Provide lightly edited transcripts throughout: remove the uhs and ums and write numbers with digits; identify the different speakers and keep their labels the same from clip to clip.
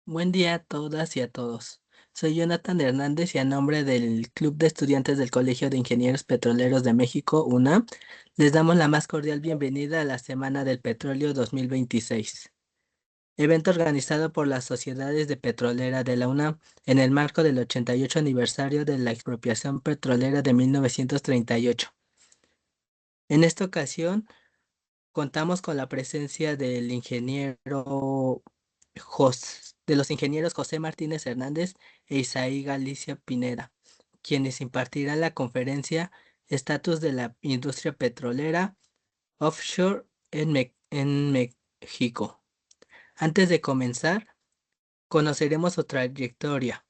Speaker 1: Buen día a todas y a todos. Soy Jonathan Hernández y a nombre del Club de Estudiantes del Colegio de Ingenieros Petroleros de México, UNAM, les damos la más cordial bienvenida a la Semana del Petróleo 2026, evento organizado por las Sociedades de Petrolera de la UNAM en el marco del 88 aniversario de la expropiación petrolera de 1938. En esta ocasión, contamos con la presencia de los ingenieros José Martínez Hernández e Isaí Galicia Pineda, quienes impartirán la conferencia Estatus de la Industria Petrolera Offshore en México. Antes de comenzar, conoceremos su trayectoria.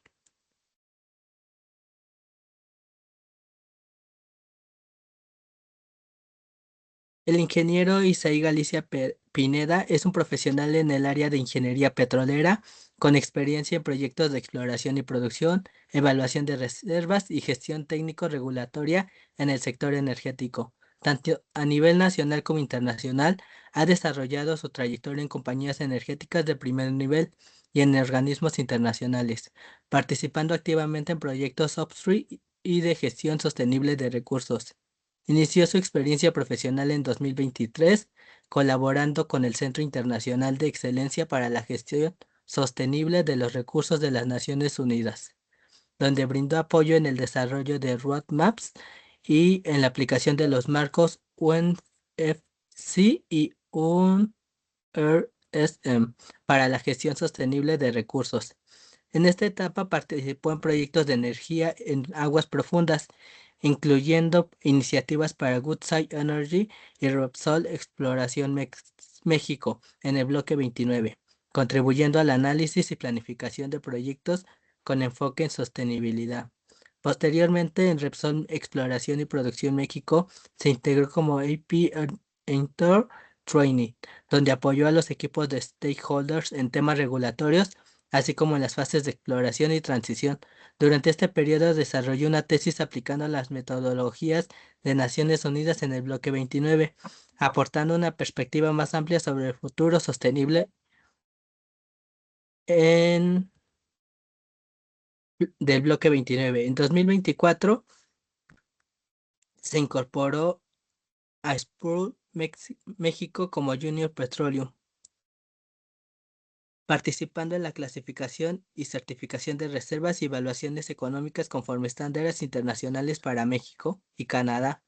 Speaker 1: El ingeniero Isaí Galicia Pineda es un profesional en el área de ingeniería petrolera con experiencia en proyectos de exploración y producción, evaluación de reservas y gestión técnico-regulatoria en el sector energético. Tanto a nivel nacional como internacional, ha desarrollado su trayectoria en compañías energéticas de primer nivel y en organismos internacionales, participando activamente en proyectos upstream y de gestión sostenible de recursos. Inició su experiencia profesional en 2023, colaborando con el Centro Internacional de Excelencia para la Gestión Sostenible de los Recursos de las Naciones Unidas, donde brindó apoyo en el desarrollo de roadmaps y en la aplicación de los marcos UNFC y UNRSM para la gestión sostenible de recursos. En esta etapa participó en proyectos de energía en aguas profundas, incluyendo iniciativas para Woodside Energy y Repsol Exploración México en el bloque 29, contribuyendo al análisis y planificación de proyectos con enfoque en sostenibilidad. Posteriormente, en Repsol Exploración y Producción México, se integró como AP Enter Training, donde apoyó a los equipos de stakeholders en temas regulatorios así como en las fases de exploración y transición. Durante este periodo desarrolló una tesis aplicando las metodologías de Naciones Unidas en el bloque 29, aportando una perspectiva más amplia sobre el futuro sostenible en, del bloque 29. En 2024 se incorporó a Spur México como Junior Petroleum, participando en la clasificación y certificación de reservas y evaluaciones económicas conforme estándares internacionales para México y Canadá.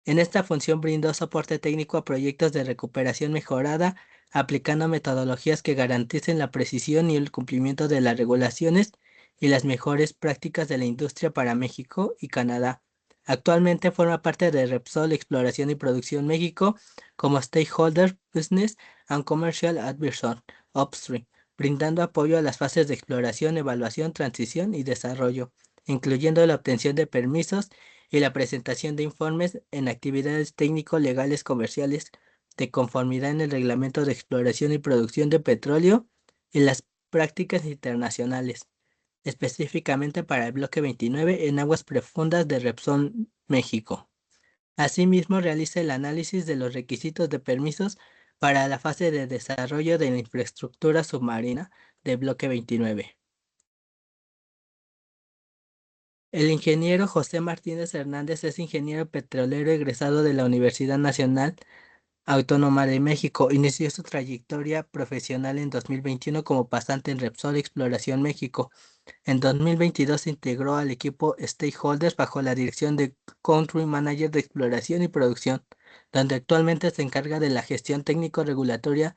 Speaker 1: En esta función brindó soporte técnico a proyectos de recuperación mejorada, aplicando metodologías que garanticen la precisión y el cumplimiento de las regulaciones y las mejores prácticas de la industria para México y Canadá. Actualmente forma parte de Repsol Exploración y Producción México como Stakeholder Business and Commercial Advisor Upstream, brindando apoyo a las fases de exploración, evaluación, transición y desarrollo, incluyendo la obtención de permisos y la presentación de informes en actividades técnico-legales comerciales de conformidad en el Reglamento de Exploración y Producción de Petróleo y las prácticas internacionales, específicamente para el bloque 29 en aguas profundas de Repsol, México. Asimismo, realiza el análisis de los requisitos de permisos para la fase de desarrollo de la infraestructura submarina de bloque 29. El ingeniero José Martínez Hernández es ingeniero petrolero egresado de la Universidad Nacional Autónoma de México. Inició su trayectoria profesional en 2021 como pasante en Repsol Exploración México. En 2022 se integró al equipo Stakeholders bajo la dirección de Country Manager de Exploración y Producción, donde actualmente se encarga de la gestión técnico-regulatoria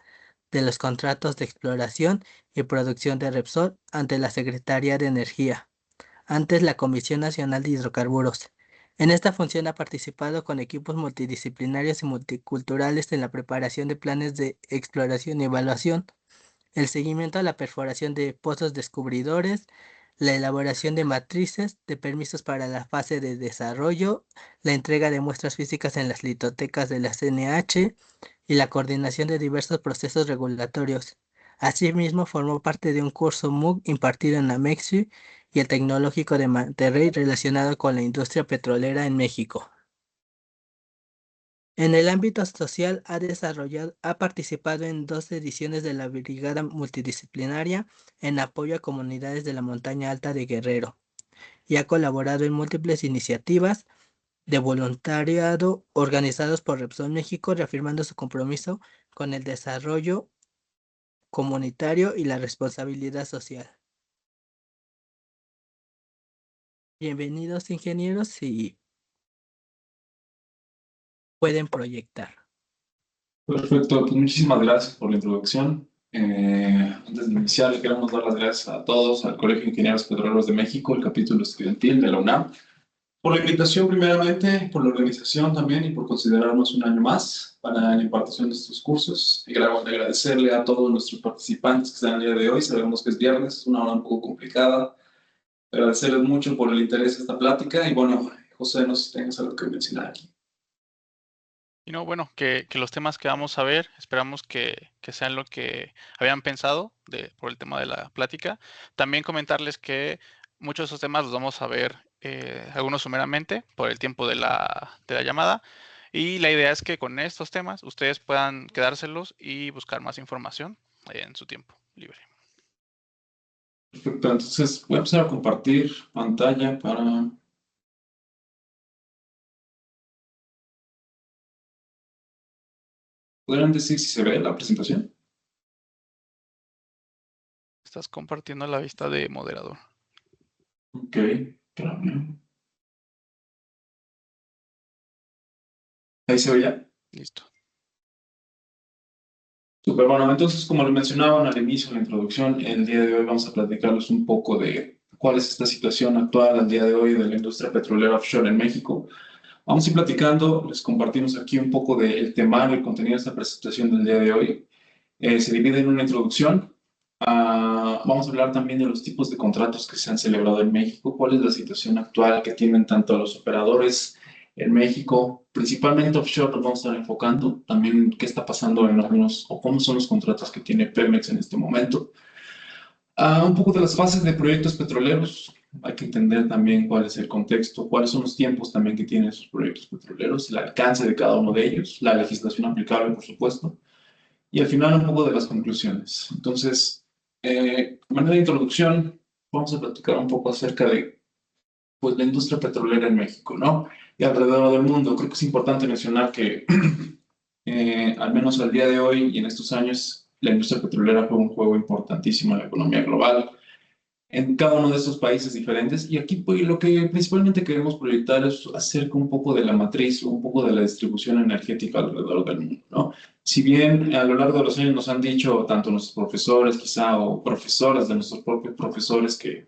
Speaker 1: de los contratos de exploración y producción de Repsol ante la Secretaría de Energía, antes la Comisión Nacional de Hidrocarburos. En esta función ha participado con equipos multidisciplinarios y multiculturales en la preparación de planes de exploración y evaluación, el seguimiento a la perforación de pozos descubridores, la elaboración de matrices de permisos para la fase de desarrollo, la entrega de muestras físicas en las litotecas de la CNH y la coordinación de diversos procesos regulatorios. Asimismo, formó parte de un curso MOOC impartido en la MEXI y el Tecnológico de Monterrey relacionado con la industria petrolera en México. En el ámbito social ha participado en 2 ediciones de la Brigada Multidisciplinaria en apoyo a comunidades de la montaña alta de Guerrero y ha colaborado en múltiples iniciativas de voluntariado organizados por Repsol México, reafirmando su compromiso con el desarrollo comunitario y la responsabilidad social. Bienvenidos, ingenieros, y pueden proyectar.
Speaker 2: Perfecto, pues muchísimas gracias por la introducción. Antes de iniciar, le queremos dar las gracias a todos, al Colegio de Ingenieros Petroleros de México, el capítulo estudiantil de la UNAM, por la invitación primeramente, por la organización también y por considerarnos un año más para la impartición de estos cursos. Y queremos agradecerle a todos nuestros participantes que están el día de hoy. Sabemos que es viernes, es una hora un poco complicada. Agradecerles mucho por el interés de esta plática y bueno, José, no sé si tengas algo que mencionar aquí.
Speaker 3: Y no, bueno, que los temas que vamos a ver, esperamos que sean lo que habían pensado por el tema de la plática. También comentarles que muchos de esos temas los vamos a ver, algunos sumeramente, por el tiempo de la llamada. Y la idea es que con estos temas ustedes puedan quedárselos y buscar más información en su tiempo libre.
Speaker 2: Perfecto, entonces voy a empezar a compartir pantalla para... ¿Podrían decir si se ve la presentación?
Speaker 3: Estás compartiendo la vista de moderador.
Speaker 2: Ok, espérame. Ahí se ve ya.
Speaker 3: Listo.
Speaker 2: Súper bueno, entonces como les mencionaban al inicio en la introducción, el día de hoy vamos a platicarles un poco de cuál es esta situación actual al día de hoy de la industria petrolera offshore en México. Vamos a ir platicando, les compartimos aquí un poco del temario, el contenido de esta presentación del día de hoy. Se divide en una introducción. Vamos a hablar también de los tipos de contratos que se han celebrado en México, cuál es la situación actual que tienen tanto los operadores en México, principalmente offshore, nos vamos a estar enfocando, también qué está pasando en algunos, o cómo son los contratos que tiene Pemex en este momento. Un poco de las fases de proyectos petroleros, hay que entender también cuál es el contexto, cuáles son los tiempos también que tienen esos proyectos petroleros, el alcance de cada uno de ellos, la legislación aplicable, por supuesto, y al final un poco de las conclusiones. Entonces, de manera de introducción, vamos a platicar un poco acerca de pues, la industria petrolera en México, ¿no? Y alrededor del mundo. Creo que es importante mencionar que, al menos al día de hoy y en estos años, la industria petrolera juega un juego importantísimo en la economía global, en cada uno de estos países diferentes. Y aquí pues, lo que principalmente queremos proyectar es acerca un poco de la matriz o un poco de la distribución energética alrededor del mundo, ¿no? Si bien a lo largo de los años nos han dicho, tanto nuestros profesores quizá o profesoras de nuestros propios profesores, que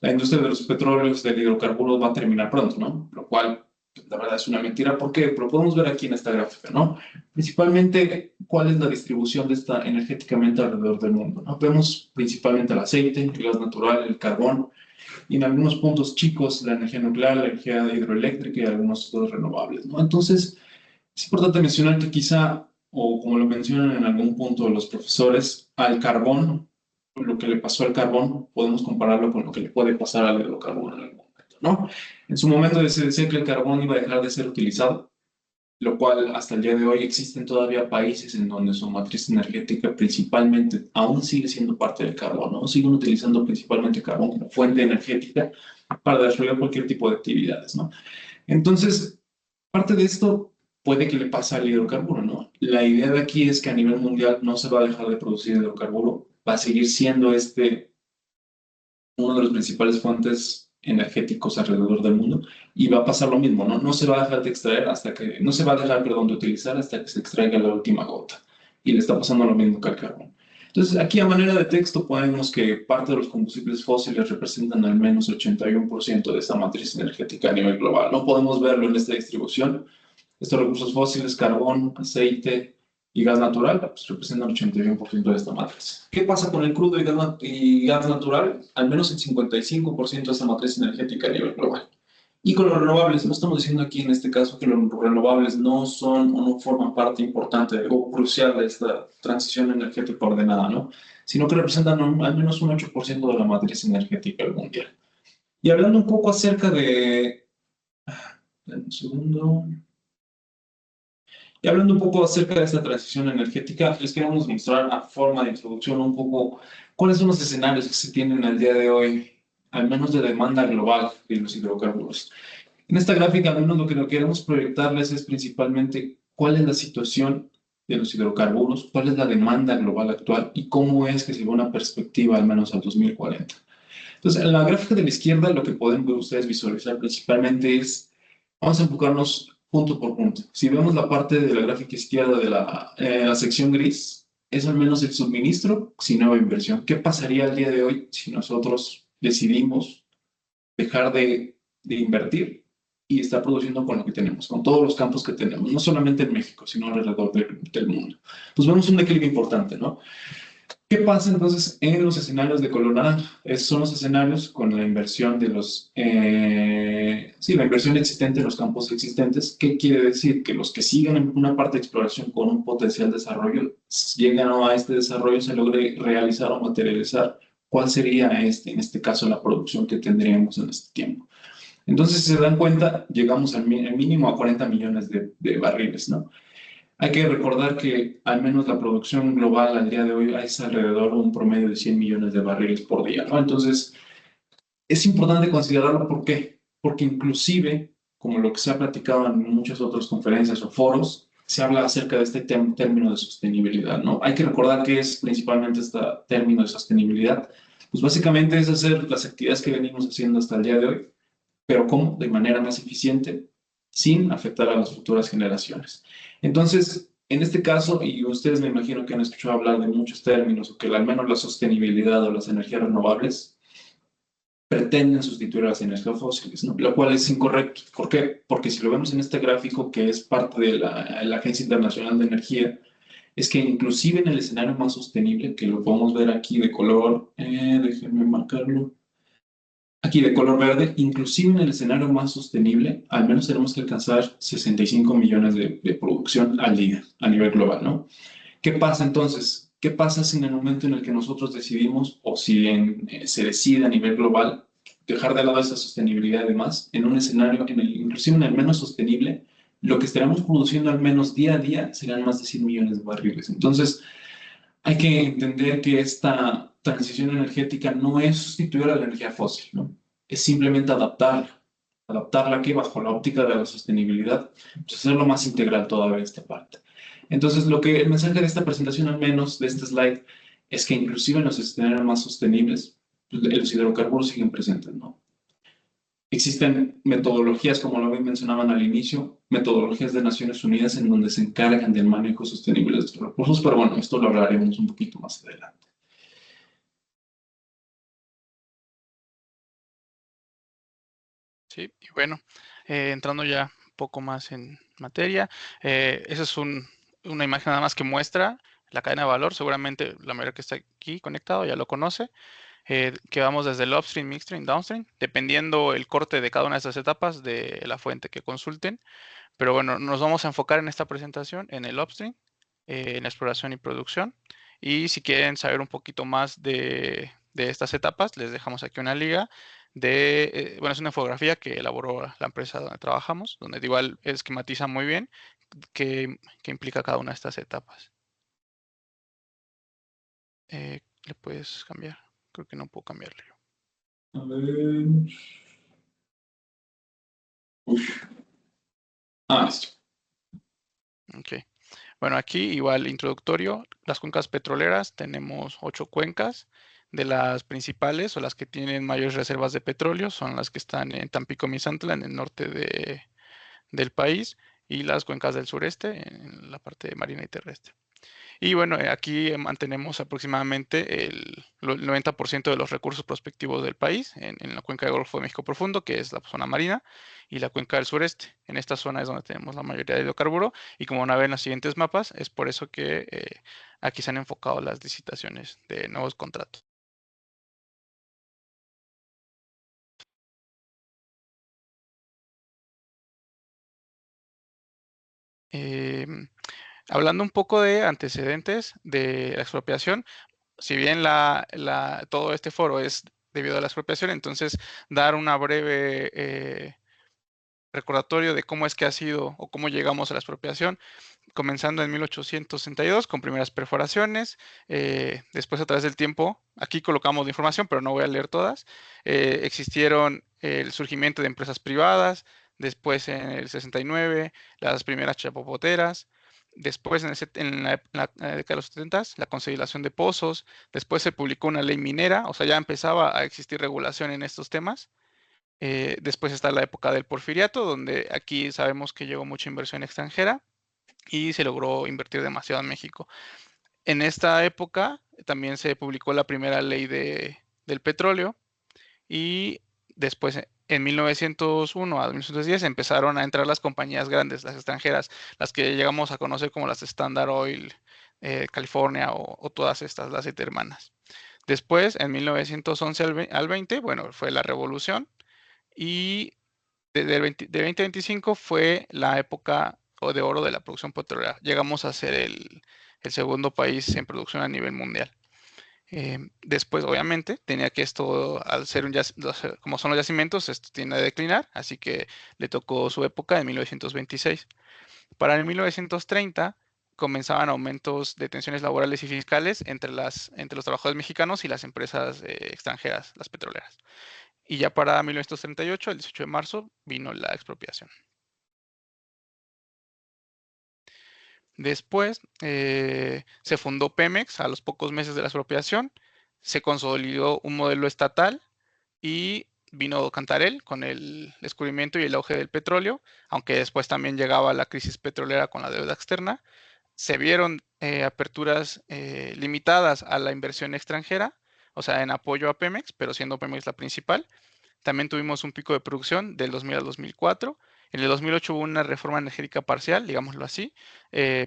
Speaker 2: la industria de los petróleos, del hidrocarburos va a terminar pronto, ¿no? Lo cual, la verdad, es una mentira. ¿Por qué? Pero podemos ver aquí en esta gráfica, ¿no? Principalmente, cuál es la distribución de esta energéticamente alrededor del mundo, ¿no? Vemos principalmente el aceite, el gas natural, el carbón, y en algunos puntos chicos, la energía nuclear, la energía hidroeléctrica y algunos otros renovables, ¿no? Entonces, es importante mencionar que quizá, o como lo mencionan en algún punto los profesores, al carbón, lo que le pasó al carbón, podemos compararlo con lo que le puede pasar al hidrocarburo en algún momento, ¿no? En su momento se decía que el carbón iba a dejar de ser utilizado, lo cual hasta el día de hoy existen todavía países en donde su matriz energética principalmente aún sigue siendo parte del carbón, ¿no? Siguen utilizando principalmente carbón como fuente energética para desarrollar cualquier tipo de actividades, ¿no? Entonces, parte de esto puede que le pase al hidrocarburo, ¿no? La idea de aquí es que a nivel mundial no se va a dejar de producir hidrocarburo, va a seguir siendo uno de los principales fuentes energéticos alrededor del mundo y va a pasar lo mismo, ¿no? No se va a dejar de extraer no se va a dejar, perdón, de utilizar hasta que se extraiga la última gota. Y le está pasando lo mismo que al carbón. Entonces, aquí a manera de texto ponemos que parte de los combustibles fósiles representan al menos 81% de esta matriz energética a nivel global. No podemos verlo en esta distribución. Estos recursos fósiles, carbón, aceite y gas natural, pues representan el 81% de esta matriz. ¿Qué pasa con el crudo y gas natural? Al menos el 55% de esta matriz energética a nivel global. Y con los renovables, no estamos diciendo aquí en este caso que los renovables no son o no forman parte importante o crucial de esta transición energética ordenada, ¿no? Sino que representan al menos un 8% de la matriz energética mundial. Y hablando un poco acerca de... Un segundo. Y hablando un poco acerca de esta transición energética, les queremos mostrar a forma de introducción un poco cuáles son los escenarios que se tienen al día de hoy, al menos de demanda global de los hidrocarburos. En esta gráfica, al menos lo que queremos proyectarles es principalmente cuál es la situación de los hidrocarburos, cuál es la demanda global actual y cómo es que se ve una perspectiva al menos al 2040. Entonces, en la gráfica de la izquierda, lo que pueden ustedes visualizar principalmente es, vamos a enfocarnos punto por punto. Si vemos la parte de la gráfica izquierda de la sección gris, es al menos el suministro sin nueva inversión. ¿Qué pasaría al día de hoy si nosotros decidimos dejar de invertir y estar produciendo con lo que tenemos, con todos los campos que tenemos, no solamente en México, sino alrededor del mundo? Pues vemos un declive importante, ¿no? ¿Qué pasa entonces en los escenarios de color naranja? Esos son los escenarios con la inversión de la inversión existente en los campos existentes. ¿Qué quiere decir? Que los que siguen en una parte de exploración con un potencial desarrollo, llegan a este desarrollo, se logre realizar o materializar. ¿Cuál sería en este caso, la producción que tendríamos en este tiempo? Entonces, si se dan cuenta, llegamos al mínimo a 40 millones de barriles, ¿no? Hay que recordar que al menos la producción global al día de hoy es alrededor de un promedio de 100 millones de barriles por día, ¿no? Entonces, es importante considerarlo. ¿Por qué? Porque inclusive, como lo que se ha platicado en muchas otras conferencias o foros, se habla acerca de este término de sostenibilidad, ¿no? Hay que recordar que es principalmente este término de sostenibilidad. Pues básicamente es hacer las actividades que venimos haciendo hasta el día de hoy, pero ¿cómo? De manera más eficiente, sin afectar a las futuras generaciones. Entonces, en este caso, y ustedes me imagino que han escuchado hablar de muchos términos, o que al menos la sostenibilidad o las energías renovables pretenden sustituir a las energías fósiles, ¿no? Lo cual es incorrecto. ¿Por qué? Porque si lo vemos en este gráfico, que es parte de la Agencia Internacional de Energía, es que inclusive en el escenario más sostenible, que lo podemos ver aquí de color, déjenme marcarlo, aquí de color verde, inclusive en el escenario más sostenible, al menos tenemos que alcanzar 65 millones de producción al día, a nivel global, ¿no? ¿Qué pasa entonces? ¿Qué pasa si en el momento en el que nosotros decidimos, o si se decide a nivel global, dejar de lado esa sostenibilidad y demás, en un escenario, inclusive en el menos sostenible, lo que estaremos produciendo al menos día a día serán más de 100 millones de barriles? Entonces, hay que entender que esta transición energética no es sustituir a la energía fósil, ¿no? Es simplemente adaptarla. Adaptarla aquí bajo la óptica de la sostenibilidad, pues hacerlo más integral todavía esta parte. Entonces, el mensaje de esta presentación, al menos de este slide, es que inclusive en los escenarios más sostenibles, pues, los hidrocarburos siguen presentes, ¿no? Existen metodologías, como lo mencionaban al inicio, metodologías de Naciones Unidas en donde se encargan del manejo sostenible de estos recursos, pero bueno, esto lo hablaremos un poquito más adelante.
Speaker 3: Sí, y bueno, entrando ya un poco más en materia, esa es una imagen nada más que muestra la cadena de valor. Seguramente la mayoría que está aquí conectado ya lo conoce, que vamos desde el upstream, midstream, downstream, dependiendo el corte de cada una de estas etapas de la fuente que consulten. Pero bueno, nos vamos a enfocar en esta presentación en el upstream, en la exploración y producción. Y si quieren saber un poquito más de estas etapas, les dejamos aquí una liga bueno, es una infografía que elaboró la empresa donde trabajamos, donde igual esquematiza muy bien qué implica cada una de estas etapas. ¿Le puedes cambiar? Creo que no puedo cambiarle yo.
Speaker 2: A ver. Uf. Listo.
Speaker 3: Ok. Bueno, aquí igual introductorio, las cuencas petroleras, tenemos 8 cuencas. De las principales o las que tienen mayores reservas de petróleo son las que están en Tampico, Misantla, en el norte del país, y las cuencas del sureste, en la parte marina y terrestre. Y bueno, aquí mantenemos aproximadamente el 90% de los recursos prospectivos del país en la cuenca del Golfo de México Profundo, que es la zona marina, y la cuenca del sureste. En esta zona es donde tenemos la mayoría de hidrocarburo, y como van a ver en los siguientes mapas, es por eso que aquí se han enfocado las licitaciones de nuevos contratos. Hablando un poco de antecedentes de la expropiación, si bien todo este foro es debido a la expropiación, entonces dar una breve recordatorio de cómo es que ha sido o cómo llegamos a la expropiación. comenzando en 1862 con primeras perforaciones. Después, a través del tiempo, aquí colocamos la información, pero no voy a leer todas. Existieron el surgimiento de empresas privadas. Después, en el 69, las primeras chapopoteras. Después, en la década de los 70, la consolidación de pozos. Después se publicó una ley minera, o sea, ya empezaba a existir regulación en estos temas. Después está la época del porfiriato, donde aquí sabemos que llegó mucha inversión extranjera y se logró invertir demasiado en México. En esta época también se publicó la primera ley del petróleo y después, en 1901 a 1910, empezaron a entrar las compañías grandes, las extranjeras, las que llegamos a conocer como las Standard Oil, California o todas estas, las 7 hermanas. Después, en 1911 al 20, bueno, fue la revolución y de 2025 fue la época de oro de la producción petrolera. Llegamos a ser el segundo país en producción a nivel mundial. Después, obviamente, tenía que esto, al ser como son los yacimientos, esto tiende a declinar, así que le tocó su época en 1926. Para el 1930 comenzaban aumentos de tensiones laborales y fiscales entre los trabajadores mexicanos y las empresas extranjeras, las petroleras. Y ya para 1938, el 18 de marzo, vino la expropiación. Después se fundó Pemex a los pocos meses de la expropiación, se consolidó un modelo estatal y vino Cantarell con el descubrimiento y el auge del petróleo, aunque después también llegaba la crisis petrolera con la deuda externa. Se vieron aperturas limitadas a la inversión extranjera, o sea, en apoyo a Pemex, pero siendo Pemex la principal. También tuvimos un pico de producción del 2000 al 2004. En el 2008 hubo una reforma energética parcial, digámoslo así,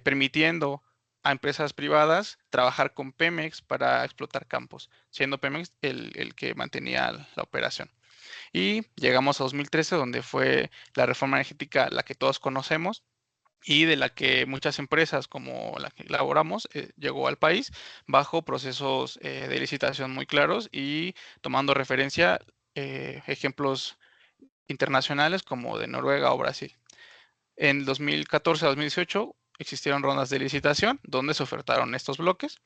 Speaker 3: permitiendo a empresas privadas trabajar con Pemex para explotar campos, siendo Pemex el que mantenía la operación. Y llegamos a 2013, donde fue la reforma energética la que todos conocemos y de la que muchas empresas como la que elaboramos llegó al país bajo procesos de licitación muy claros y tomando referencia ejemplos internacionales como de Noruega o Brasil. En 2014 a 2018 existieron rondas de licitación donde se ofertaron estos bloques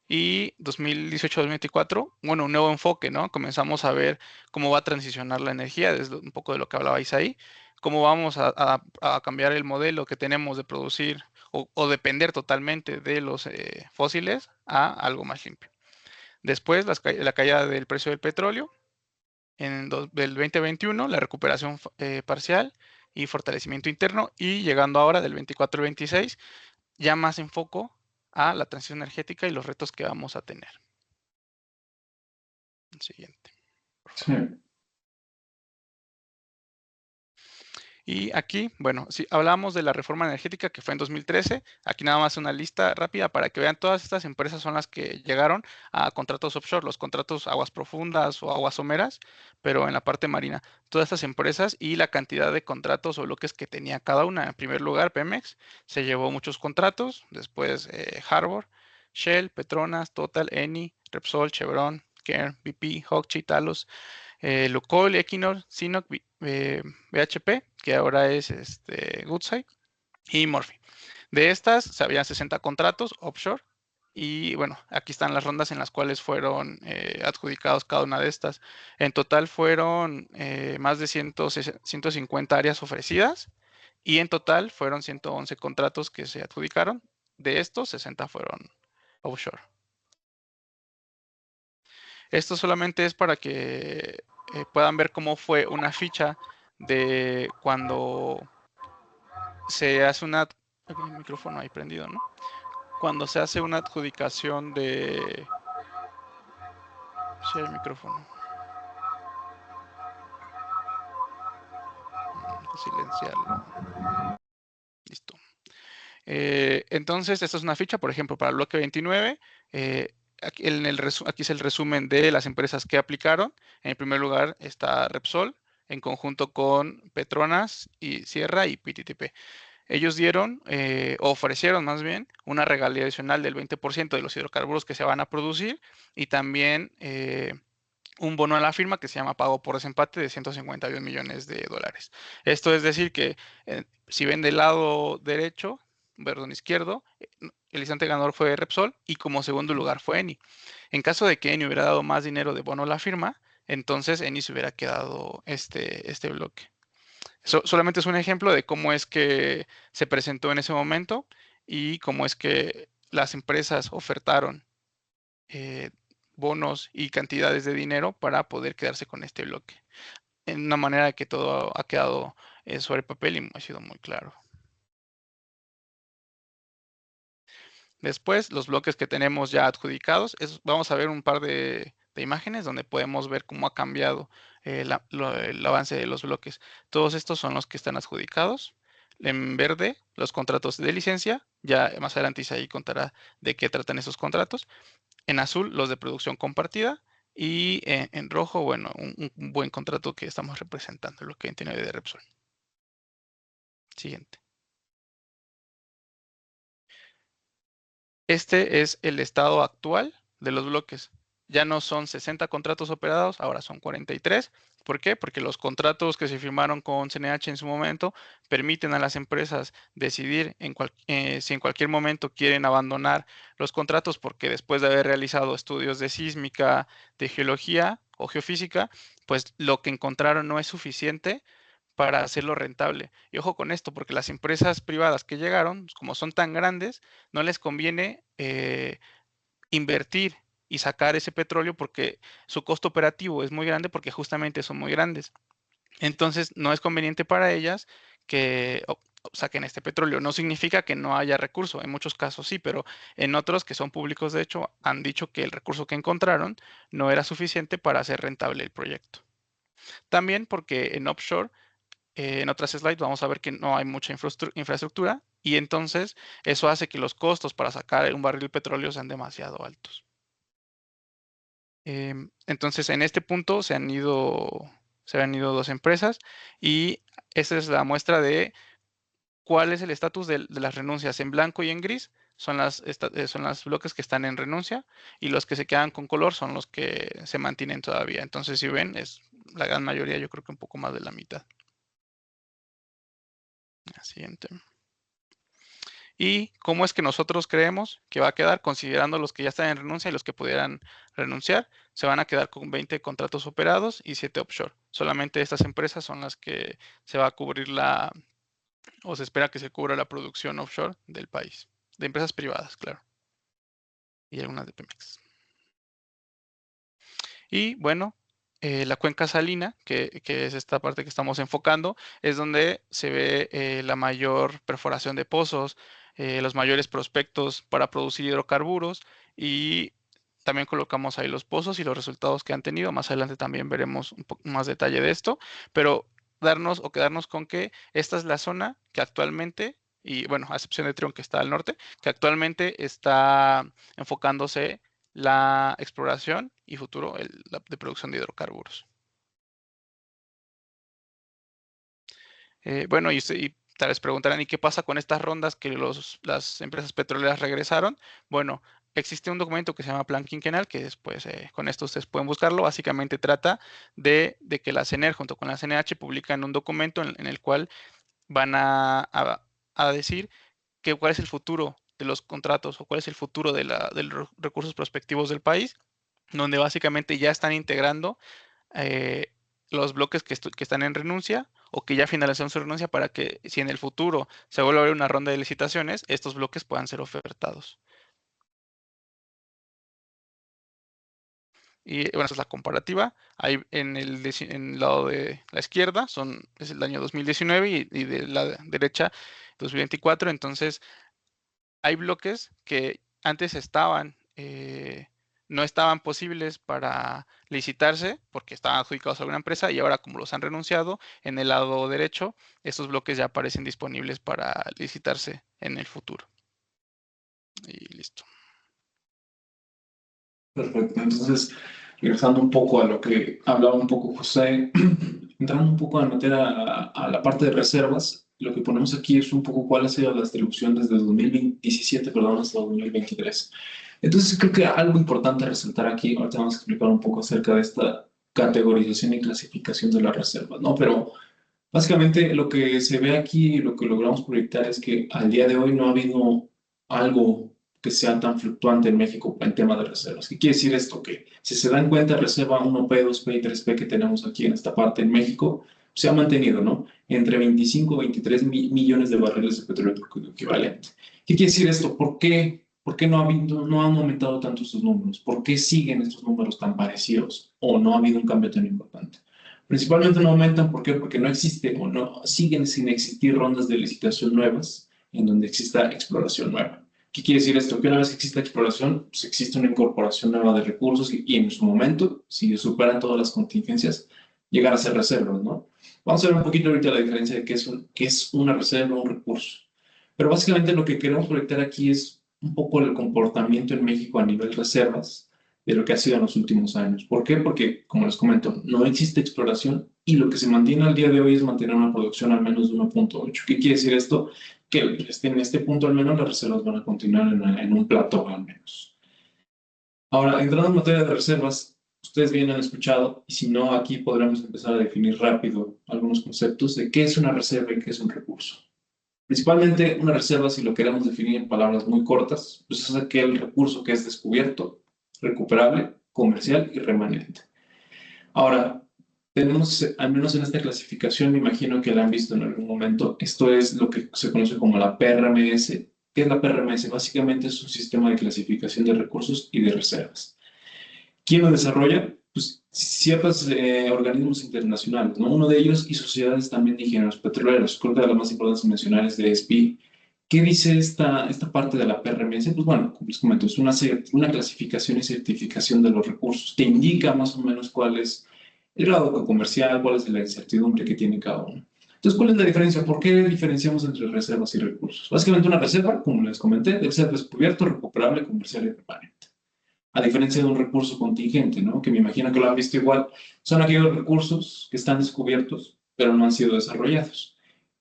Speaker 3: y 2018-2024, bueno, un nuevo enfoque, ¿no? Comenzamos a ver cómo va a transicionar la energía, desde un poco de lo que hablabais ahí, cómo vamos a cambiar el modelo que tenemos de producir o depender totalmente de los fósiles a algo más limpio. Después, la caída del precio del petróleo, del 2021, la recuperación parcial y fortalecimiento interno, y llegando ahora del 24 al 26, ya más enfoco a la transición energética y los retos que vamos a tener. El siguiente.
Speaker 2: Sí.
Speaker 3: Y aquí, bueno, si hablamos de la reforma energética que fue en 2013, aquí nada más una lista rápida para que vean todas estas empresas son las que llegaron a contratos offshore, los contratos aguas profundas o aguas someras, pero en la parte marina. Todas estas empresas y la cantidad de contratos o bloques que tenía cada una. En primer lugar, Pemex se llevó muchos contratos, después Harbour, Shell, Petronas, Total, Eni, Repsol, Chevron, Kern, BP, Hochschild, Talos, Lukoil, Equinor, Sinopec, BHP, que ahora es Woodside, y Murphy. De estas, se habían 60 contratos offshore. Y bueno, aquí están las rondas en las cuales fueron adjudicados cada una de estas. En total fueron más de 150 áreas ofrecidas y en total fueron 111 contratos que se adjudicaron. De estos, 60 fueron offshore. Esto solamente es para que puedan ver cómo fue una ficha de cuando se hace una... Aquí el micrófono ahí prendido, ¿no? Cuando se hace una adjudicación de... Sí, el micrófono. Silenciarlo. Listo. Entonces, esta es una ficha, por ejemplo, para el bloque 29. Aquí es el resumen de las empresas que aplicaron. En el primer lugar está Repsol, en conjunto con Petronas y Sierra y PTTP. Ellos dieron, ofrecieron más bien, una regalía adicional del 20% de los hidrocarburos que se van a producir y también un bono a la firma que se llama pago por desempate de 151 millones de dólares. Esto es decir que si ven del lado derecho, izquierdo, el instante ganador fue Repsol y como segundo lugar fue Eni. En caso de que Eni hubiera dado más dinero de bono a la firma, entonces Eni se hubiera quedado este bloque. Solamente es un ejemplo de cómo es que se presentó en ese momento y cómo es que las empresas ofertaron bonos y cantidades de dinero para poder quedarse con este bloque. En una manera que todo ha quedado sobre papel y ha sido muy claro. Después, los bloques que tenemos ya adjudicados, vamos a ver un par de imágenes donde podemos ver cómo ha cambiado el avance de los bloques. Todos estos son los que están adjudicados. En verde, los contratos de licencia. Ya más adelante Isaí contará de qué tratan esos contratos. En azul, los de producción compartida. Y en rojo, bueno, un buen contrato que estamos representando, lo que 29 de Repsol. Siguiente. Este es el estado actual de los bloques. Ya no son 60 contratos operados, ahora son 43. ¿Por qué? Porque los contratos que se firmaron con CNH en su momento permiten a las empresas decidir si en cualquier momento quieren abandonar los contratos porque después de haber realizado estudios de sísmica, de geología o geofísica, pues lo que encontraron no es suficiente para hacerlo rentable. Y ojo con esto, porque las empresas privadas que llegaron, como son tan grandes, no les conviene invertir y sacar ese petróleo porque su costo operativo es muy grande porque justamente son muy grandes. Entonces, no es conveniente para ellas que saquen este petróleo. No significa que no haya recurso, en muchos casos sí, pero en otros que son públicos, de hecho, han dicho que el recurso que encontraron no era suficiente para hacer rentable el proyecto. También porque en offshore en otras slides vamos a ver que no hay mucha infraestructura y entonces eso hace que los costos para sacar un barril de petróleo sean demasiado altos. Entonces en este punto se han ido dos empresas y esa es la muestra de cuál es el estatus de las renuncias. En blanco y en gris son los bloques que están en renuncia y los que se quedan con color son los que se mantienen todavía. Entonces si ven es la gran mayoría, yo creo que un poco más de la mitad. La siguiente. ¿Y cómo es que nosotros creemos que va a quedar, considerando los que ya están en renuncia y los que pudieran renunciar? Se van a quedar con 20 contratos operados y 7 offshore. Solamente estas empresas son las que se va a cubrir o se espera que se cubra la producción offshore del país. De empresas privadas, claro. Y algunas de Pemex. Y bueno, la cuenca salina, que es esta parte que estamos enfocando, es donde se ve la mayor perforación de pozos, los mayores prospectos para producir hidrocarburos y también colocamos ahí los pozos y los resultados que han tenido. Más adelante también veremos un poco más detalle de esto, pero quedarnos con que esta es la zona que actualmente, y bueno, a excepción de Trión que está al norte, que actualmente está enfocándose la exploración y futuro de producción de hidrocarburos. Bueno, y tal vez preguntarán, ¿y qué pasa con estas rondas que las empresas petroleras regresaron? Bueno, existe un documento que se llama Plan Quinquenal, que después con esto ustedes pueden buscarlo. Básicamente trata de que la CNR junto con la CNH publican un documento en el cual van a decir cuál es el futuro de los contratos o cuál es el futuro de los recursos prospectivos del país, donde básicamente ya están integrando los bloques que están en renuncia o que ya finalizaron su renuncia para que si en el futuro se vuelve a ver una ronda de licitaciones, estos bloques puedan ser ofertados. Y bueno, esa es la comparativa. Ahí en el lado de la izquierda es el año 2019 y de la derecha 2024. Entonces, hay bloques que antes no estaban posibles para licitarse porque estaban adjudicados a alguna empresa y ahora como los han renunciado, en el lado derecho, estos bloques ya aparecen disponibles para licitarse en el futuro. Y listo.
Speaker 2: Perfecto. Entonces, regresando un poco a lo que hablaba un poco José, entrando un poco a meter a la parte de reservas, lo que ponemos aquí es un poco cuál ha sido la distribución desde 2017, perdón, hasta 2023. Entonces, creo que algo importante a resaltar aquí, ahorita vamos a explicar un poco acerca de esta categorización y clasificación de las reservas, ¿no? Pero Básicamente lo que se ve aquí, lo que logramos proyectar es que al día de hoy no ha habido algo que sea tan fluctuante en México en tema de reservas. ¿Qué quiere decir esto? Que si se dan cuenta, reserva 1P, 2P y 3P que tenemos aquí en esta parte en México, se ha mantenido, ¿no? Entre 25 y 23 millones de barriles de petróleo equivalente. ¿Qué quiere decir esto? ¿Por qué no han aumentado tanto estos números? ¿Por qué siguen estos números tan parecidos? ¿O no ha habido un cambio tan importante? Principalmente no aumentan, ¿por qué? Porque no existe o no siguen sin existir rondas de licitación nuevas en donde exista exploración nueva. ¿Qué quiere decir esto? Que una vez que exista exploración, pues existe una incorporación nueva de recursos y en su momento, si superan todas las contingencias, llegar a ser reservas, ¿no? Vamos a ver un poquito ahorita la diferencia de qué es una reserva o un recurso. Pero básicamente lo que queremos proyectar aquí es un poco el comportamiento en México a nivel reservas de lo que ha sido en los últimos años. ¿Por qué? Porque, como les comento, no existe exploración y lo que se mantiene al día de hoy es mantener una producción al menos de 1.8. ¿Qué quiere decir esto? Que en este punto al menos las reservas van a continuar en un plató al menos. Ahora, entrando en materia de reservas, ustedes bien han escuchado, y si no, aquí podremos empezar a definir rápido algunos conceptos de qué es una reserva y qué es un recurso. Principalmente una reserva, si lo queremos definir en palabras muy cortas, pues es aquel recurso que es descubierto, recuperable, comercial y remanente. Ahora, tenemos, al menos en esta clasificación, me imagino que la han visto en algún momento, esto es lo que se conoce como la PRMS. ¿Qué es la PRMS? Básicamente es un sistema de clasificación de recursos y de reservas. ¿Quién lo desarrolla? Pues ciertos organismos internacionales, ¿no? Uno de ellos y sociedades también de ingenieros petroleros. Creo que de las más importantes a mencionar es de ESPI. ¿Qué dice esta parte de la PRMS? Pues bueno, como les comento, es una clasificación y certificación de los recursos. Te indica más o menos cuál es el grado comercial, cuál es la incertidumbre que tiene cada uno. Entonces, ¿cuál es la diferencia? ¿Por qué diferenciamos entre reservas y recursos? Básicamente una reserva, como les comenté, debe ser descubierto, recuperable, comercial y permanente. A diferencia de un recurso contingente, ¿no? Que me imagino que lo han visto igual, son aquellos recursos que están descubiertos, pero no han sido desarrollados.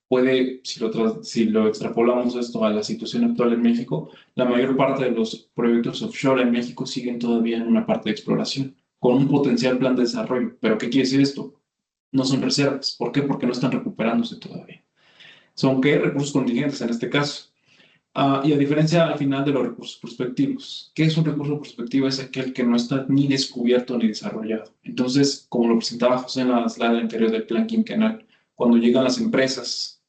Speaker 2: Puede, si lo extrapolamos esto a la situación actual en México, la mayor parte de los proyectos offshore en México siguen todavía en una parte de exploración, con un potencial plan de desarrollo. ¿Pero qué quiere decir esto? No son reservas. ¿Por qué? Porque no están recuperándose todavía. ¿Son qué? Recursos contingentes en este caso. Y a diferencia al final de los recursos prospectivos. ¿Qué es un recurso prospectivo? Es aquel que no está ni descubierto ni desarrollado. Entonces, como lo presentaba José en la slide anterior del plan quinquenal, cuando llegan las empresas,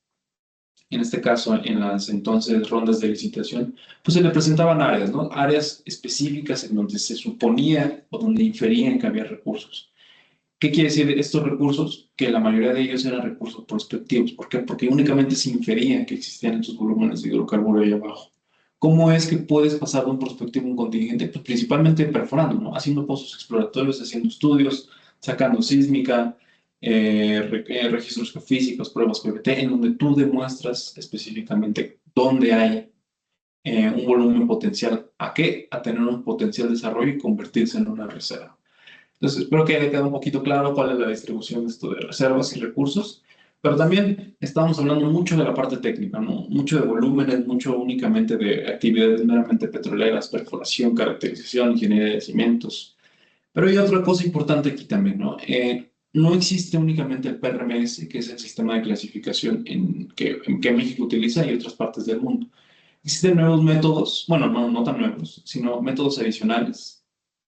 Speaker 2: en este caso en las entonces rondas de licitación, pues se le presentaban áreas, ¿no? Áreas específicas en donde se suponía o donde inferían que había recursos. ¿Qué quiere decir estos recursos? Que la mayoría de ellos eran recursos prospectivos. ¿Por qué? Porque únicamente se infería que existían estos volúmenes de hidrocarburo ahí abajo. ¿Cómo es que puedes pasar de un prospectivo a un contingente? Pues principalmente perforando, ¿no? Haciendo pozos exploratorios, haciendo estudios, sacando sísmica, registros geofísicos, pruebas PVT, en donde tú demuestras específicamente dónde hay un volumen potencial. ¿A qué? A tener un potencial de desarrollo y convertirse en una reserva. Entonces, espero que haya quedado un poquito claro cuál es la distribución de esto de reservas y recursos, pero también estamos hablando mucho de la parte técnica, ¿no? Mucho de volúmenes, mucho únicamente de actividades meramente petroleras, perforación, caracterización, ingeniería de cimientos. Pero hay otra cosa importante aquí también, ¿no? No existe únicamente el PRMS, que es el sistema de clasificación que México utiliza y otras partes del mundo. Existen nuevos métodos, bueno, no tan nuevos, sino métodos adicionales.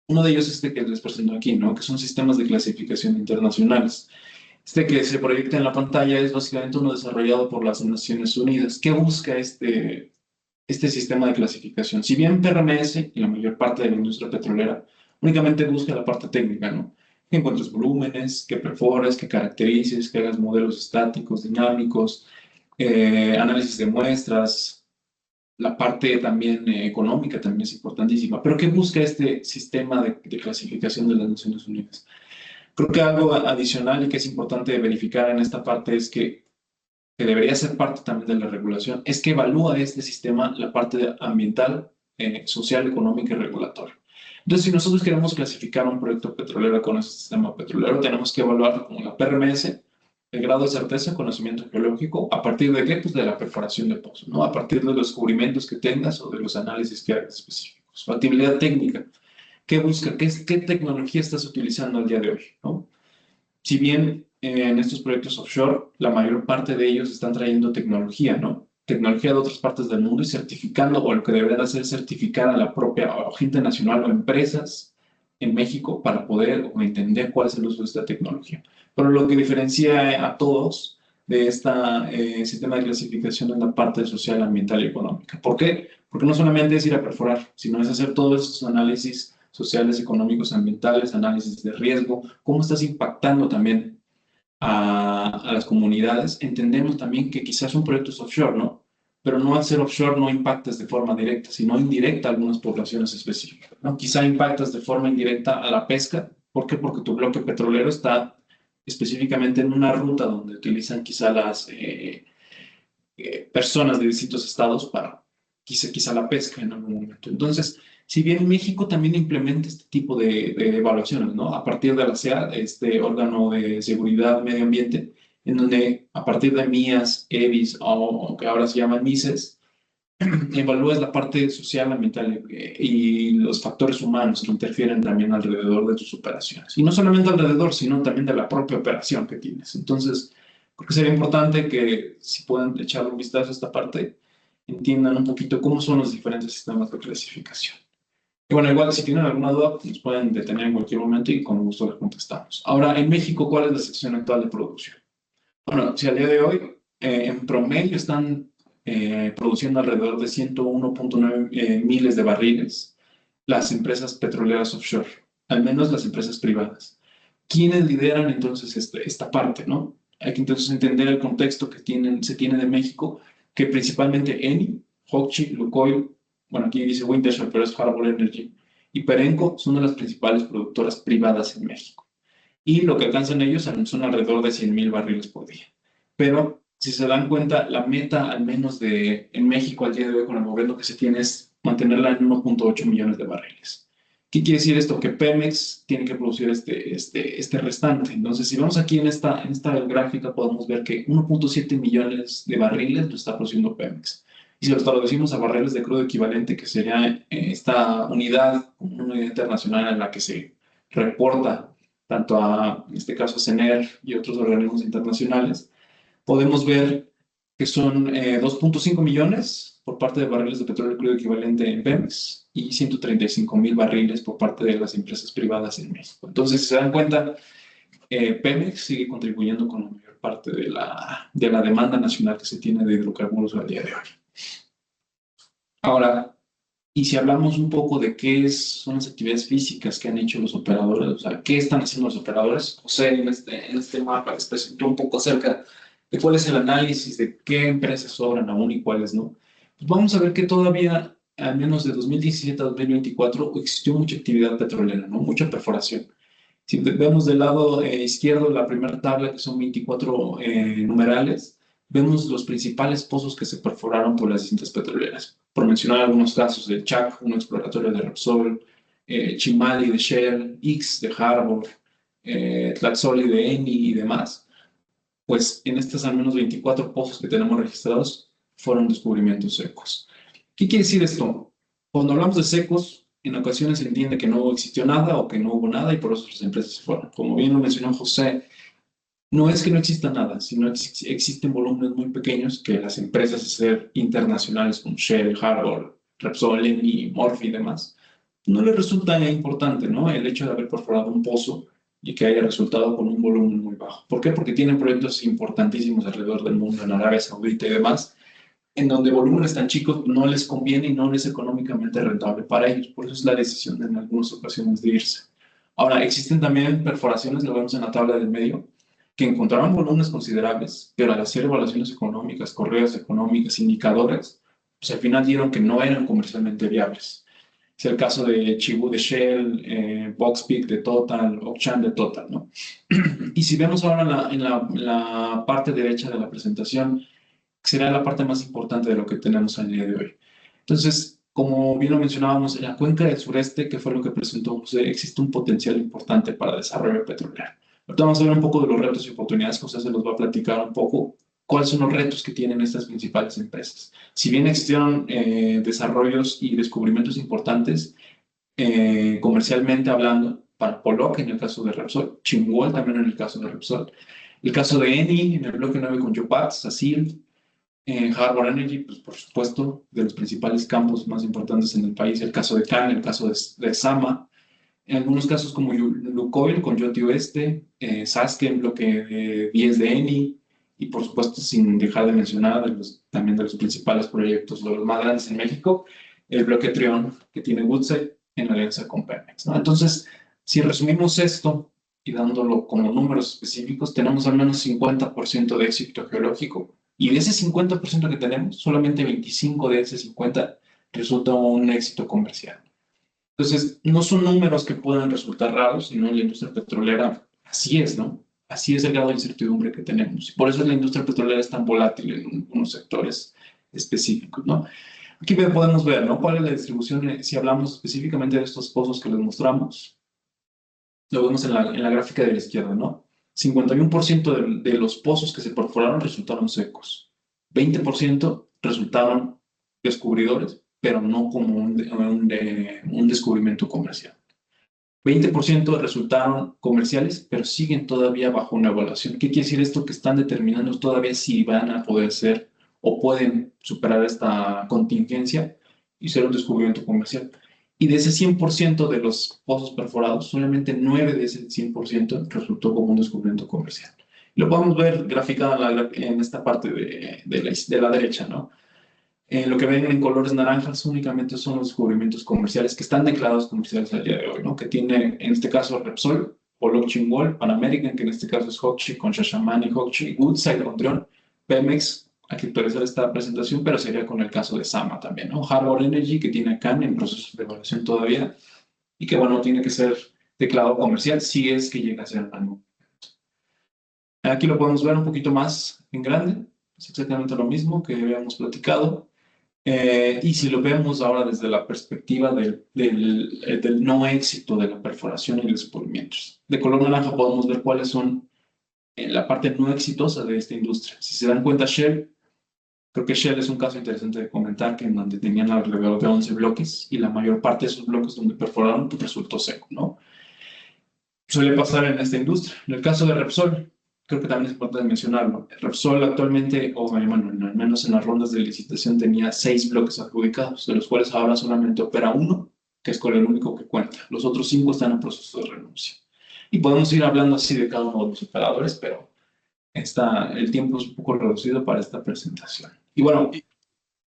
Speaker 2: Uno de ellos es este que les presento aquí, ¿no? Que son sistemas de clasificación internacionales. Este que se proyecta en la pantalla es básicamente uno desarrollado por las Naciones Unidas. ¿Qué busca este sistema de clasificación? Si bien PRMS y la mayor parte de la industria petrolera únicamente busca la parte técnica, ¿no? Que encuentres volúmenes, que perfores, que caracterices, que hagas modelos estáticos, dinámicos, análisis de muestras, la parte también económica también es importantísima. Pero ¿qué busca este sistema de clasificación de las Naciones Unidas? Creo que algo adicional y que es importante verificar en esta parte es que debería ser parte también de la regulación, es que evalúa este sistema la parte ambiental, social, económica y regulatoria. Entonces, si nosotros queremos clasificar un proyecto petrolero con este sistema petrolero, tenemos que evaluar como la PRMS, el grado de certeza, conocimiento geológico, ¿a partir de qué? Pues de la perforación de pozo, ¿no? A partir de los descubrimientos que tengas o de los análisis que hagas específicos. Factibilidad técnica, ¿qué busca? ¿Qué tecnología estás utilizando al día de hoy, ¿no? Si bien en estos proyectos offshore, la mayor parte de ellos están trayendo tecnología, ¿no? Tecnología de otras partes del mundo y certificando, o lo que deberían hacer es certificar a la propia o gente nacional o empresas en México para poder o entender cuál es el uso de esta tecnología. Pero lo que diferencia a todos de este sistema de clasificación es la parte social, ambiental y económica. ¿Por qué? Porque no solamente es ir a perforar, sino es hacer todos estos análisis sociales, económicos, ambientales, análisis de riesgo, cómo estás impactando también a las comunidades. Entendemos también que quizás son proyectos offshore, ¿no? Pero no al ser offshore no impactas de forma directa, sino indirecta a algunas poblaciones específicas, ¿no? Quizá impactas de forma indirecta a la pesca. ¿Por qué? Porque tu bloque petrolero está específicamente en una ruta donde utilizan quizá las personas de distintos estados para quizá la pesca en algún momento. Entonces, si bien México también implementa este tipo de evaluaciones, ¿no? A partir de la SEA, este órgano de seguridad medio ambiente, en donde a partir de MIAS, EVIS o que ahora se llaman MISES, evalúas la parte social, ambiental y los factores humanos que interfieren también alrededor de tus operaciones. Y no solamente alrededor, sino también de la propia operación que tienes. Entonces, creo que sería importante que si puedan echarle un vistazo a esta parte, entiendan un poquito cómo son los diferentes sistemas de clasificación. Y bueno, igual si tienen alguna duda, nos pueden detener en cualquier momento y con gusto les contestamos. Ahora, en México, ¿cuál es la situación actual de producción? Bueno, si al día de hoy en promedio están produciendo alrededor de 101.9 miles de barriles las empresas petroleras offshore, al menos las empresas privadas. ¿Quiénes lideran entonces esta parte, no? Hay que entonces entender el contexto que se tiene de México, que principalmente Eni, Hochschild, Lukoil, bueno, aquí dice Wintershall, pero es Harbour Energy, y Perenco son de las principales productoras privadas en México. Y lo que alcanzan ellos son alrededor de 100,000 barriles por día. Pero si se dan cuenta, la meta, al menos en México al día de hoy, con el gobierno que se tiene, es mantenerla en 1.8 millones de barriles. ¿Qué quiere decir esto? Que Pemex tiene que producir este restante. Entonces, si vemos aquí en esta gráfica, podemos ver que 1.7 millones de barriles lo está produciendo Pemex. Y si lo traducimos a barriles de crudo equivalente, que sería esta unidad, una unidad internacional en la que se reporta tanto en este caso, CENER y otros organismos internacionales, podemos ver que son 2.5 millones por parte de barriles de petróleo crudo equivalente en Pemex y 135,000 barriles por parte de las empresas privadas en México. Entonces, si se dan cuenta, Pemex sigue contribuyendo con la mayor parte de la demanda nacional que se tiene de hidrocarburos al día de hoy. Ahora, y si hablamos un poco de qué son las actividades físicas que han hecho los operadores, o sea, qué están haciendo los operadores, José en este mapa les presentó un poco acerca de cuál es el análisis de qué empresas sobran aún y cuáles no. Pues vamos a ver que todavía, al menos de 2017 a 2024, existió mucha actividad petrolera, ¿no? Mucha perforación. Si vemos del lado izquierdo la primera tabla, que son 24 numerales, vemos los principales pozos que se perforaron por las distintas petroleras. Por mencionar algunos casos, de Chac, un exploratorio de Repsol, Chimali de Shell, Ix de Harbour, Tlaxoli de Eni y demás. Pues en estos al menos 24 pozos que tenemos registrados fueron descubrimientos secos. ¿Qué quiere decir esto? Cuando hablamos de secos, en ocasiones se entiende que no existió nada o que no hubo nada y por eso las empresas se fueron. Como bien lo mencionó José, no es que no exista nada, sino que existen volúmenes muy pequeños que las empresas internacionales como Shell, Harbour, Repsol, Eni, Murphy y demás, no les resulta importante, ¿no? El hecho de haber perforado un pozo y que haya resultado con un volumen muy bajo. ¿Por qué? Porque tienen proyectos importantísimos alrededor del mundo, en Arabia Saudita y demás, en donde volúmenes tan chicos no les conviene y no es económicamente rentable para ellos. Por eso es la decisión en algunas ocasiones de irse. Ahora, existen también perforaciones, lo vemos en la tabla del medio, que encontraron volúmenes considerables, pero al hacer evaluaciones económicas, correos económicas, indicadores, pues al final dieron que no eran comercialmente viables. Es el caso de Chibú de Shell, Box Peak de Total, Okchan de Total, ¿no? Y si vemos ahora en la parte derecha de la presentación, será la parte más importante de lo que tenemos al día de hoy. Entonces, como bien lo mencionábamos, en la cuenca del sureste, que fue lo que presentó José, existe un potencial importante para desarrollo petrolero. Ahorita vamos a ver un poco de los retos y oportunidades. José se los va a platicar un poco cuáles son los retos que tienen estas principales empresas. Si bien existieron desarrollos y descubrimientos importantes, comercialmente hablando, para Polok en el caso de Repsol, Chimwol también en el caso de Repsol, El caso de Eni en el bloque 9 con Yopat, Sacil, Harbor Energy, pues por supuesto, de los principales campos más importantes en el país, el caso de CAN, el caso de Sama, en algunos casos como Lukoil con Yoti Oeste, Sasuke en bloque 10 de Eni, y por supuesto, sin dejar de mencionar también de los principales proyectos, de los más grandes en México, el bloque Trion que tiene Woodside en alianza con Pemex, ¿no? Entonces, si resumimos esto y dándolo como números específicos, tenemos al menos 50% de éxito geológico. Y de ese 50% que tenemos, solamente 25 de ese 50 resulta un éxito comercial. Entonces, no son números que puedan resultar raros, sino en la industria petrolera así es, ¿no? Así es el grado de incertidumbre que tenemos. Y por eso la industria petrolera es tan volátil en unos sectores específicos, ¿no? Aquí podemos ver, ¿no? ¿Cuál es la distribución? Si hablamos específicamente de estos pozos que les mostramos, lo vemos en la gráfica de la izquierda, ¿no? 51% de los pozos que se perforaron resultaron secos. 20% resultaron descubridores, pero no como un descubrimiento comercial. 20% resultaron comerciales, pero siguen todavía bajo una evaluación. ¿Qué quiere decir esto? Que están determinando todavía si van a poder ser o pueden superar esta contingencia y ser un descubrimiento comercial. Y de ese 100% de los pozos perforados, solamente 9 de ese 100% resultó como un descubrimiento comercial. Lo podemos ver graficado en esta parte de la derecha, ¿no? Lo que ven en colores naranjas únicamente son los descubrimientos comerciales que están declarados comerciales al día de hoy, ¿no? Que tiene, en este caso, Repsol, Polok Chingol, Pan American, que en este caso es Hochschild con Shashamane, Hochschild, Woodside con Trion, Pemex, hay que actualizar esta presentación, pero sería con el caso de Sama también, ¿no? Harbor Energy, que tiene CAN en proceso de evaluación todavía, y que, bueno, tiene que ser declarado comercial si es que llega a ser algo. Aquí lo podemos ver un poquito más en grande, es exactamente lo mismo que habíamos platicado. Y si lo vemos ahora desde la perspectiva del no éxito de la perforación y los descubrimientos. De color naranja podemos ver cuáles son la parte no exitosa de esta industria. Si se dan cuenta, Shell, creo que Shell es un caso interesante de comentar, que en donde tenían alrededor de 11 bloques y la mayor parte de esos bloques donde perforaron pues, resultó seco, ¿no? Suele pasar en esta industria. En el caso de Repsol, creo que también es importante mencionarlo. Repsol actualmente, o bueno, al menos en las rondas de licitación, tenía 6 bloques adjudicados, de los cuales ahora solamente opera uno, que es con el único que cuenta. Los otros 5 están en proceso de renuncia. Y podemos ir hablando así de cada uno de los operadores, pero el tiempo es un poco reducido para esta presentación. Y bueno,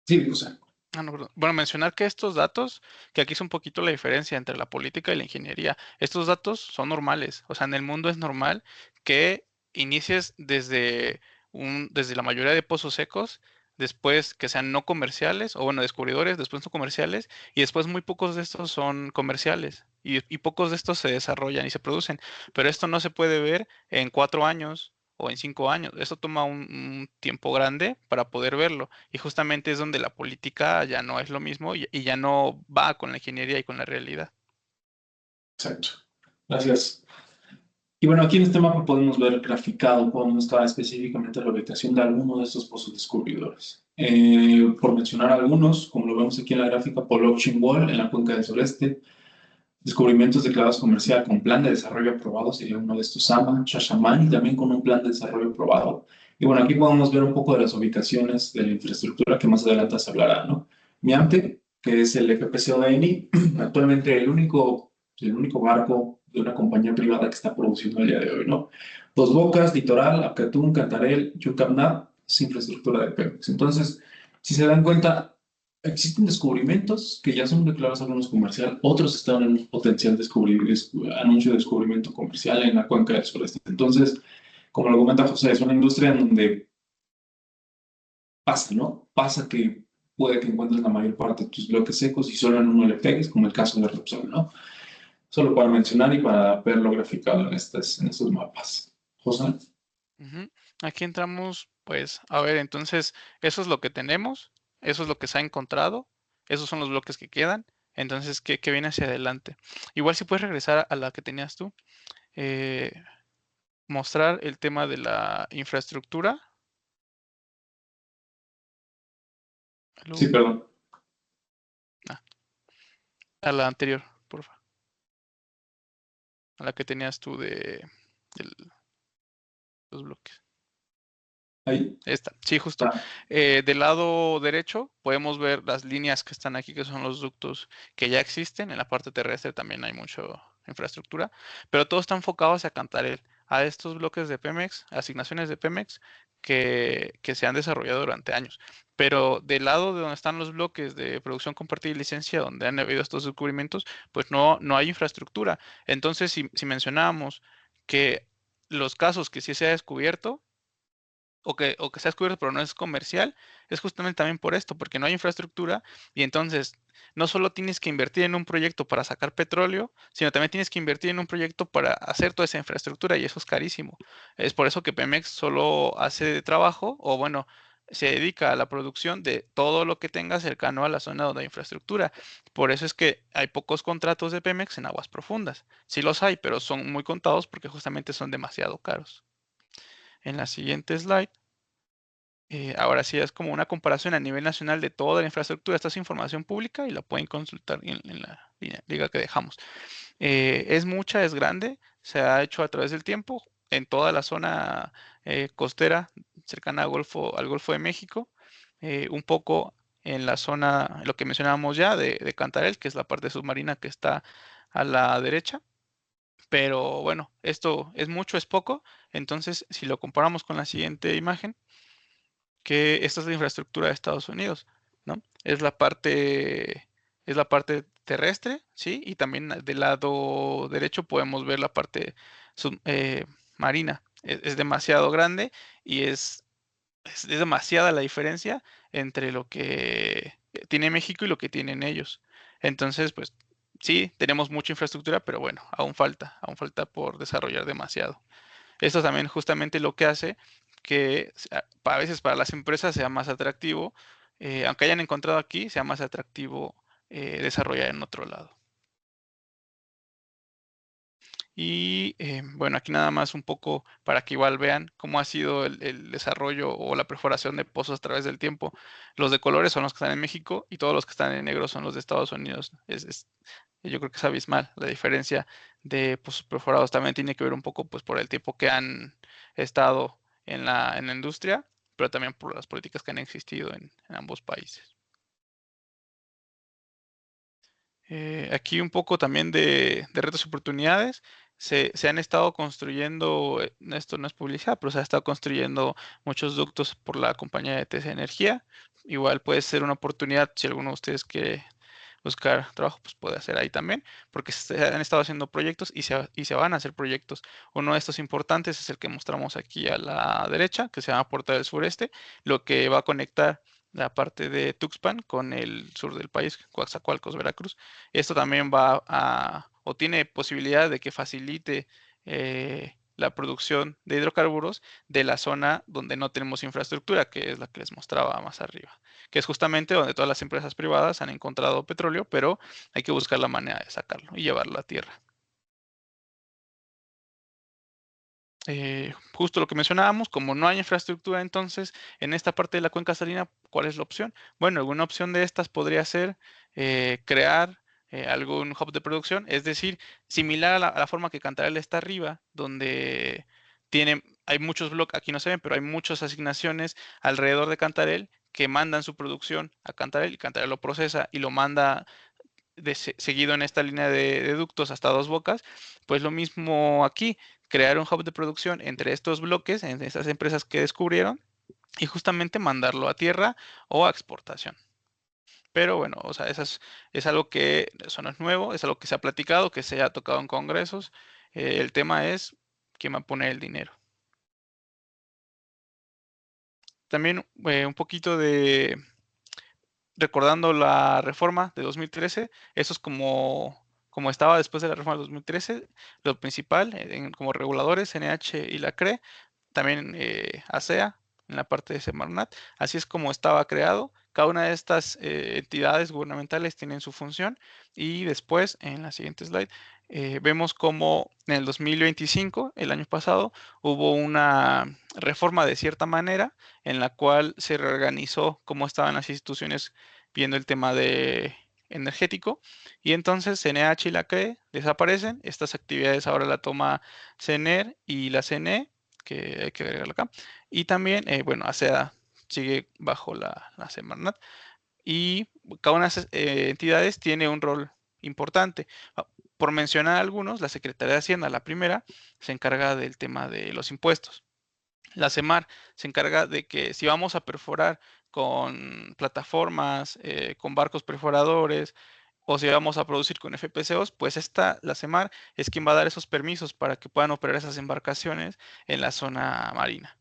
Speaker 2: sí, José.
Speaker 3: No, perdón. Bueno, mencionar que estos datos, que aquí es un poquito la diferencia entre la política y la ingeniería, estos datos son normales. O sea, en el mundo es normal que inicies desde la mayoría de pozos secos, después que sean no comerciales, o bueno, descubridores, después no comerciales, y después muy pocos de estos son comerciales, y pocos de estos se desarrollan y se producen. Pero esto no se puede ver en 4 años o en 5 años. Esto toma un tiempo grande para poder verlo. Y justamente es donde la política ya no es lo mismo y ya no va con la ingeniería y con la realidad.
Speaker 2: Exacto. Gracias. Y bueno, aquí en este mapa podemos ver graficado cómo está específicamente la ubicación de algunos de estos pozos descubridores. Por mencionar algunos, como lo vemos aquí en la gráfica, Polok Chingol en la cuenca del sureste, descubrimientos declarados comercial con plan de desarrollo aprobado, sería uno de estos Sama, Shashamane, también con un plan de desarrollo aprobado. Y bueno, aquí podemos ver un poco de las ubicaciones de la infraestructura que más adelante se hablará, ¿no? Miante, que es el FPSO de Eni, actualmente el único barco de una compañía privada que está produciendo el día de hoy, ¿no? Dos Bocas, Litoral, Acatún, Cantarell, Yucamná, es infraestructura de Pemex. Entonces, si se dan cuenta, existen descubrimientos que ya son declarados algunos comercial, otros están en un potencial anuncio de descubrimiento comercial en la cuenca del sureste. Entonces, como lo comenta José, es una industria en donde pasa, ¿no? Pasa que puede que encuentres la mayor parte de tus bloques secos y solo en uno le pegues, como el caso de Repsol, ¿no? Solo para mencionar y para verlo graficado en estos mapas. José.
Speaker 3: Aquí entramos, pues, a ver, entonces, eso es lo que tenemos, eso es lo que se ha encontrado, esos son los bloques que quedan, entonces, ¿qué viene hacia adelante? Igual si puedes regresar a la que tenías tú, eh, mostrar el tema de la infraestructura.
Speaker 2: Sí, perdón.
Speaker 3: A la anterior, por favor. A la que tenías tú los bloques.
Speaker 2: Ahí.
Speaker 3: Esta, sí, justo. Del lado derecho podemos ver las líneas que están aquí, que son los ductos que ya existen. En la parte terrestre también hay mucha infraestructura, pero todo está enfocado hacia Cantarell, a estos bloques de Pemex, asignaciones de Pemex que se han desarrollado durante años. Pero del lado de donde están los bloques de producción compartida y licencia, donde han habido estos descubrimientos, pues no hay infraestructura. Entonces, si mencionábamos que los casos que sí se ha descubierto, o que se ha descubierto pero no es comercial, es justamente también por esto, porque no hay infraestructura y entonces no solo tienes que invertir en un proyecto para sacar petróleo, sino también tienes que invertir en un proyecto para hacer toda esa infraestructura y eso es carísimo. Es por eso que Pemex solo hace de trabajo o bueno, se dedica a la producción de todo lo que tenga cercano a la zona donde hay infraestructura. Por eso es que hay pocos contratos de Pemex en aguas profundas. Sí los hay, pero son muy contados porque justamente son demasiado caros. En la siguiente slide, ahora sí es como una comparación a nivel nacional de toda la infraestructura. Esta es información pública y la pueden consultar en la liga que dejamos. Es mucha, es grande, se ha hecho a través del tiempo en toda la zona costera cercana al Golfo de México, un poco en la zona, lo que mencionábamos ya, de Cantarell, que es la parte submarina que está a la derecha. Pero bueno, esto es mucho, es poco. Entonces, si lo comparamos con la siguiente imagen, que esta es la infraestructura de Estados Unidos, ¿no? Es la parte terrestre, ¿sí? Y también del lado derecho podemos ver la parte marina. Es demasiado grande y es demasiada la diferencia entre lo que tiene México y lo que tienen ellos. Entonces, pues sí, tenemos mucha infraestructura, pero bueno, aún falta por desarrollar demasiado. Esto también justamente lo que hace que a veces para las empresas sea más atractivo, aunque hayan encontrado aquí, sea más atractivo desarrollar en otro lado. Y bueno, aquí nada más un poco para que igual vean cómo ha sido el desarrollo o la perforación de pozos a través del tiempo. Los de colores son los que están en México y todos los que están en negro son los de Estados Unidos. Yo creo que es abismal la diferencia de pozos perforados. También tiene que ver un poco pues, por el tiempo que han estado en la industria, pero también por las políticas que han existido en ambos países. Aquí un poco también de retos y oportunidades. Se han estado construyendo, esto no es publicidad, pero se ha estado construyendo muchos ductos por la compañía de TC Energía. Igual puede ser una oportunidad si alguno de ustedes quiere buscar trabajo, pues puede hacer ahí también, porque se han estado haciendo proyectos y se van a hacer proyectos. Uno de estos importantes es el que mostramos aquí a la derecha, que se llama Puerta del Sureste, lo que va a conectar la parte de Tuxpan con el sur del país, Coatzacoalcos, Veracruz. Esto también va o tiene posibilidad de que facilite la producción de hidrocarburos de la zona donde no tenemos infraestructura, que es la que les mostraba más arriba, que es justamente donde todas las empresas privadas han encontrado petróleo, pero hay que buscar la manera de sacarlo y llevarlo a tierra. Justo lo que mencionábamos, como no hay infraestructura, entonces en esta parte de la cuenca salina, ¿cuál es la opción? Bueno, alguna opción de estas podría ser crear algún hub de producción, es decir, similar a la forma que Cantarell está arriba, donde hay muchos bloques, aquí no se ven, pero hay muchas asignaciones alrededor de Cantarell que mandan su producción a Cantarell y Cantarell lo procesa y lo manda seguido en esta línea de ductos hasta Dos Bocas, pues lo mismo aquí, crear un hub de producción entre estos bloques, en estas empresas que descubrieron, y justamente mandarlo a tierra o a exportación. Pero bueno, o sea, es algo que eso no es nuevo, es algo que se ha platicado, que se ha tocado en congresos. El tema es quién va a poner el dinero. También un poquito de recordando la reforma de 2013, eso es como estaba después de la reforma de 2013, lo principal como reguladores, CNH y la CRE, también ASEA en la parte de Semarnat, así es como estaba creado. Cada una de estas entidades gubernamentales tienen su función y después, en la siguiente slide, vemos como en el 2025, el año pasado, hubo una reforma de cierta manera en la cual se reorganizó cómo estaban las instituciones viendo el tema de energético y entonces CNH y la CRE desaparecen, estas actividades ahora la toma CNER y la CNE que hay que agregarlo acá. Y también, bueno, ASEA sigue bajo la Semarnat y cada una de esas entidades tiene un rol importante. Por mencionar algunos, la Secretaría de Hacienda, la primera, se encarga del tema de los impuestos. La CEMAR se encarga de que si vamos a perforar con plataformas, con barcos perforadores, o si vamos a producir con FPSOs, pues la CEMAR es quien va a dar esos permisos para que puedan operar esas embarcaciones en la zona marina.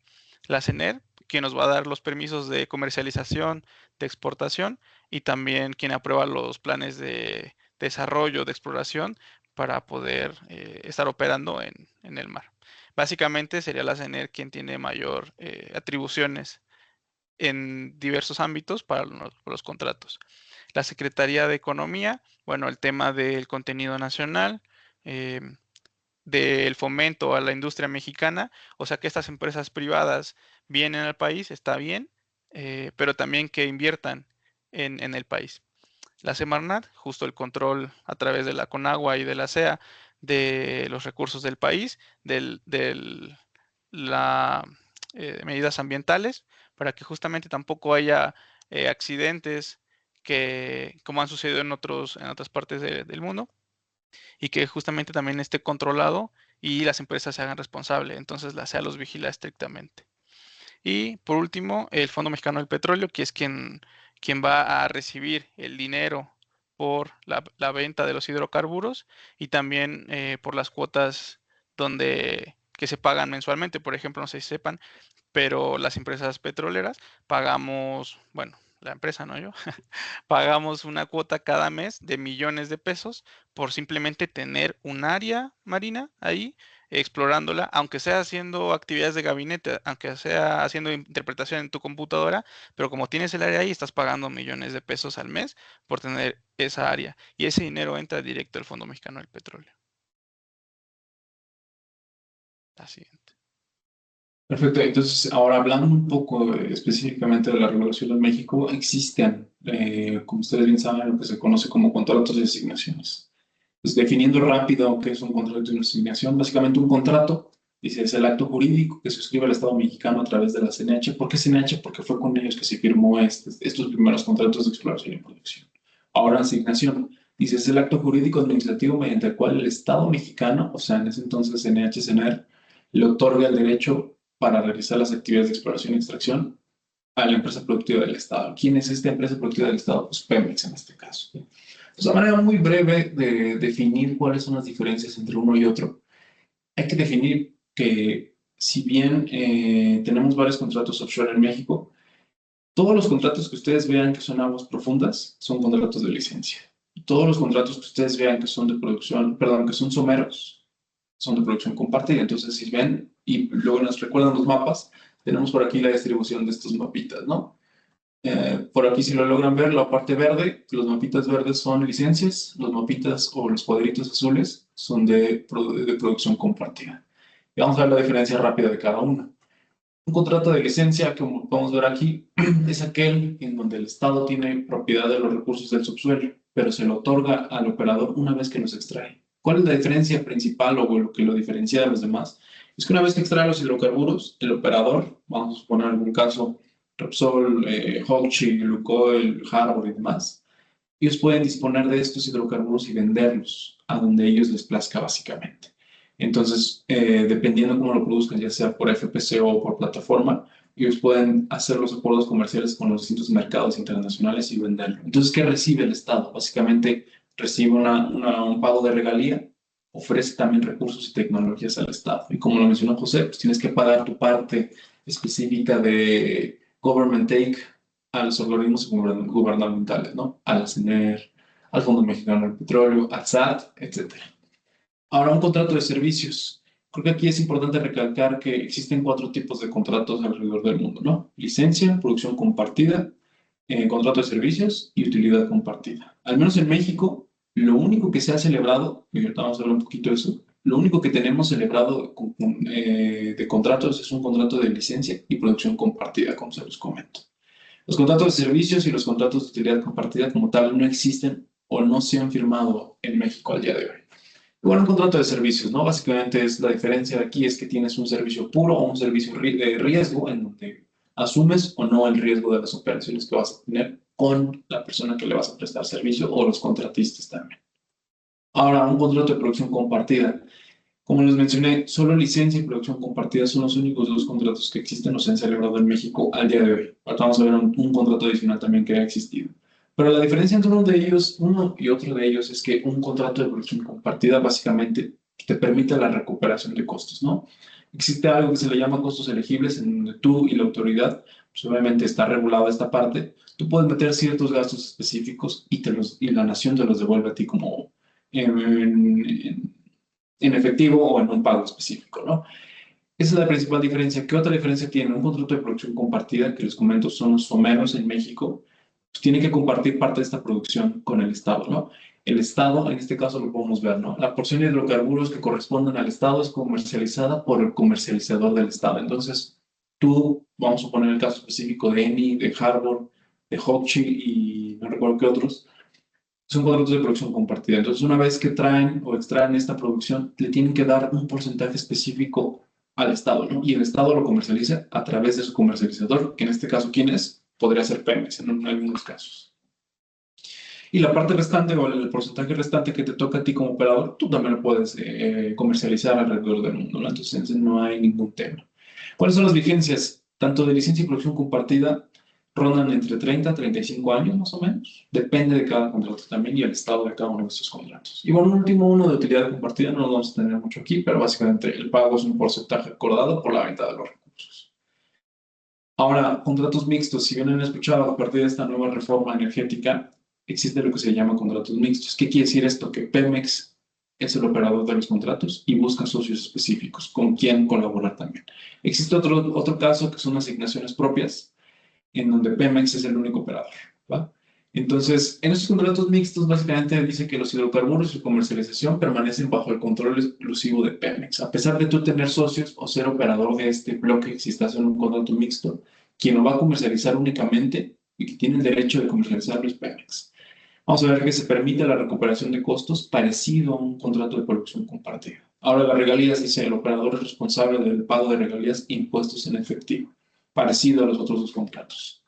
Speaker 3: La CENER, quien nos va a dar los permisos de comercialización, de exportación, y también quien aprueba los planes de desarrollo, de exploración, para poder estar operando en el mar. Básicamente sería la CENER quien tiene mayor atribuciones en diversos ámbitos para los contratos. La Secretaría de Economía, bueno, el tema del contenido nacional, del fomento a la industria mexicana, o sea que estas empresas privadas vienen al país, está bien, pero también que inviertan en el país. La Semarnat, justo el control a través de la Conagua y de la CEA de los recursos del país, las medidas ambientales, para que justamente tampoco haya accidentes que, como han sucedido en otras partes del mundo, y que justamente también esté controlado y las empresas se hagan responsables. Entonces la CEA los vigila estrictamente. Y por último, el Fondo Mexicano del Petróleo, que es quien va a recibir el dinero por la venta de los hidrocarburos y también por las cuotas que se pagan mensualmente. Por ejemplo, no sé si sepan, pero las empresas petroleras pagamos, bueno, la empresa, no yo, pagamos una cuota cada mes de millones de pesos por simplemente tener un área marina ahí explorándola, aunque sea haciendo actividades de gabinete, aunque sea haciendo interpretación en tu computadora, pero como tienes el área ahí, estás pagando millones de pesos al mes por tener esa área. Y ese dinero entra directo al Fondo Mexicano del Petróleo. La siguiente.
Speaker 2: Perfecto. Entonces, ahora hablando un poco específicamente de la regulación en México, existen, como ustedes bien saben, lo que se conoce como contratos de asignaciones. Pues definiendo rápido qué es un contrato de asignación, básicamente un contrato, dice, es el acto jurídico que suscribe el Estado mexicano a través de la CNH. ¿Por qué CNH? Porque fue con ellos que se firmó estos primeros contratos de exploración y producción. Ahora, asignación, dice, es el acto jurídico administrativo mediante el cual el Estado mexicano, o sea, en ese entonces CNH, CNR, le otorga el derecho para realizar las actividades de exploración y extracción a la empresa productiva del Estado. ¿Quién es esta empresa productiva del Estado? Pues Pemex en este caso. Es una manera muy breve de definir cuáles son las diferencias entre uno y otro. Hay que definir que si bien tenemos varios contratos offshore en México, todos los contratos que ustedes vean que son aguas profundas son contratos de licencia. Todos los contratos que ustedes vean que son de producción, perdón, que son someros, son de producción compartida. Entonces, si ven y luego nos recuerdan los mapas, tenemos por aquí la distribución de estos mapitas, ¿no? Por aquí, si lo logran ver, la parte verde, los mapitas verdes son licencias, los mapitas o los cuadritos azules son de producción compartida. Y vamos a ver la diferencia rápida de cada una. Un contrato de licencia, como podemos ver aquí, es aquel en donde el Estado tiene propiedad de los recursos del subsuelo, pero se lo otorga al operador una vez que los extrae. ¿Cuál es la diferencia principal o lo que lo diferencia de los demás? Es que una vez que extrae los hidrocarburos, el operador, vamos a suponer algún caso, Repsol, Hochschild, Lukoil, Harbour y demás, ellos pueden disponer de estos hidrocarburos y venderlos a donde ellos les plazca básicamente. Entonces, dependiendo cómo lo produzcan, ya sea por FPSO o por plataforma, ellos pueden hacer los acuerdos comerciales con los distintos mercados internacionales y venderlo. Entonces, ¿qué recibe el Estado? Básicamente, recibe un pago de regalía, ofrece también recursos y tecnologías al Estado. Y como lo mencionó José, pues tienes que pagar tu parte específica de government take a los organismos gubernamentales, ¿no? A la CNR, al Fondo Mexicano del Petróleo, al SAT, etc. Ahora, un contrato de servicios. Creo que aquí es importante recalcar que existen 4 tipos de contratos alrededor del mundo, ¿no? Licencia, producción compartida, contrato de servicios y utilidad compartida. Al menos en México, lo único que se ha celebrado, y ahorita vamos a hablar un poquito de eso, lo único que tenemos celebrado de contratos es un contrato de licencia y producción compartida, como se los comento. Los contratos de servicios y los contratos de utilidad compartida como tal no existen o no se han firmado en México al día de hoy. Bueno, un contrato de servicios, ¿no? Básicamente es la diferencia de aquí es que tienes un servicio puro o un servicio de riesgo en donde asumes o no el riesgo de las operaciones que vas a tener con la persona que le vas a prestar servicio o los contratistas también. Ahora, un contrato de producción compartida. Como les mencioné, solo licencia y producción compartida son los únicos dos contratos que existen o se han celebrado en México al día de hoy. Ahora vamos a ver un contrato adicional también que ha existido. Pero la diferencia entre uno y otro de ellos es que un contrato de producción compartida básicamente te permite la recuperación de costos, ¿no? Existe algo que se le llama costos elegibles en donde tú y la autoridad, pues obviamente está regulada esta parte, tú puedes meter ciertos gastos específicos y la nación te los devuelve a ti como en efectivo o en un pago específico, ¿no? Esa es la principal diferencia. ¿Qué otra diferencia tiene? Un contrato de producción compartida, que les comento son los someros en México, pues tiene que compartir parte de esta producción con el Estado, ¿no? El Estado, en este caso lo podemos ver, ¿no? La porción de hidrocarburos que corresponden al Estado es comercializada por el comercializador del Estado. Entonces, tú, vamos a poner el caso específico de Eni, de Harbor, de Hochschild y no recuerdo qué otros, son contratos de producción compartida. Entonces, una vez que traen o extraen esta producción, le tienen que dar un porcentaje específico al Estado, ¿no? Y el Estado lo comercializa a través de su comercializador, que en este caso, ¿quién es? Podría ser Pemex en algunos casos. Y la parte restante o el porcentaje restante que te toca a ti como operador, tú también lo puedes comercializar alrededor del mundo, ¿no? Entonces, no hay ningún tema. ¿Cuáles son las vigencias? Tanto de licencia y producción compartida rondan entre 30 a 35 años más o menos. Depende de cada contrato también y el estado de cada uno de estos contratos. Y bueno, un último uno de utilidad compartida, no lo vamos a tener mucho aquí, pero básicamente el pago es un porcentaje acordado por la venta de los recursos. Ahora, contratos mixtos, si bien han escuchado a partir de esta nueva reforma energética, existe lo que se llama contratos mixtos. ¿Qué quiere decir esto? Que Pemex es el operador de los contratos y busca socios específicos con quien colaborar también. Existe otro caso que son asignaciones propias, en donde Pemex es el único operador, ¿va? Entonces, en estos contratos mixtos, básicamente dice que los hidrocarburos y su comercialización permanecen bajo el control exclusivo de Pemex. A pesar de tú tener socios o ser operador de este bloque, si estás en un contrato mixto, quien lo va a comercializar únicamente y que tiene el derecho de comercializarlo es Pemex. Vamos a ver que se permite la recuperación de costos parecido a un contrato de producción compartida. Ahora, las regalías, dice, el operador es responsable del pago de regalías e impuestos en efectivo, parecido a los otros dos contratos.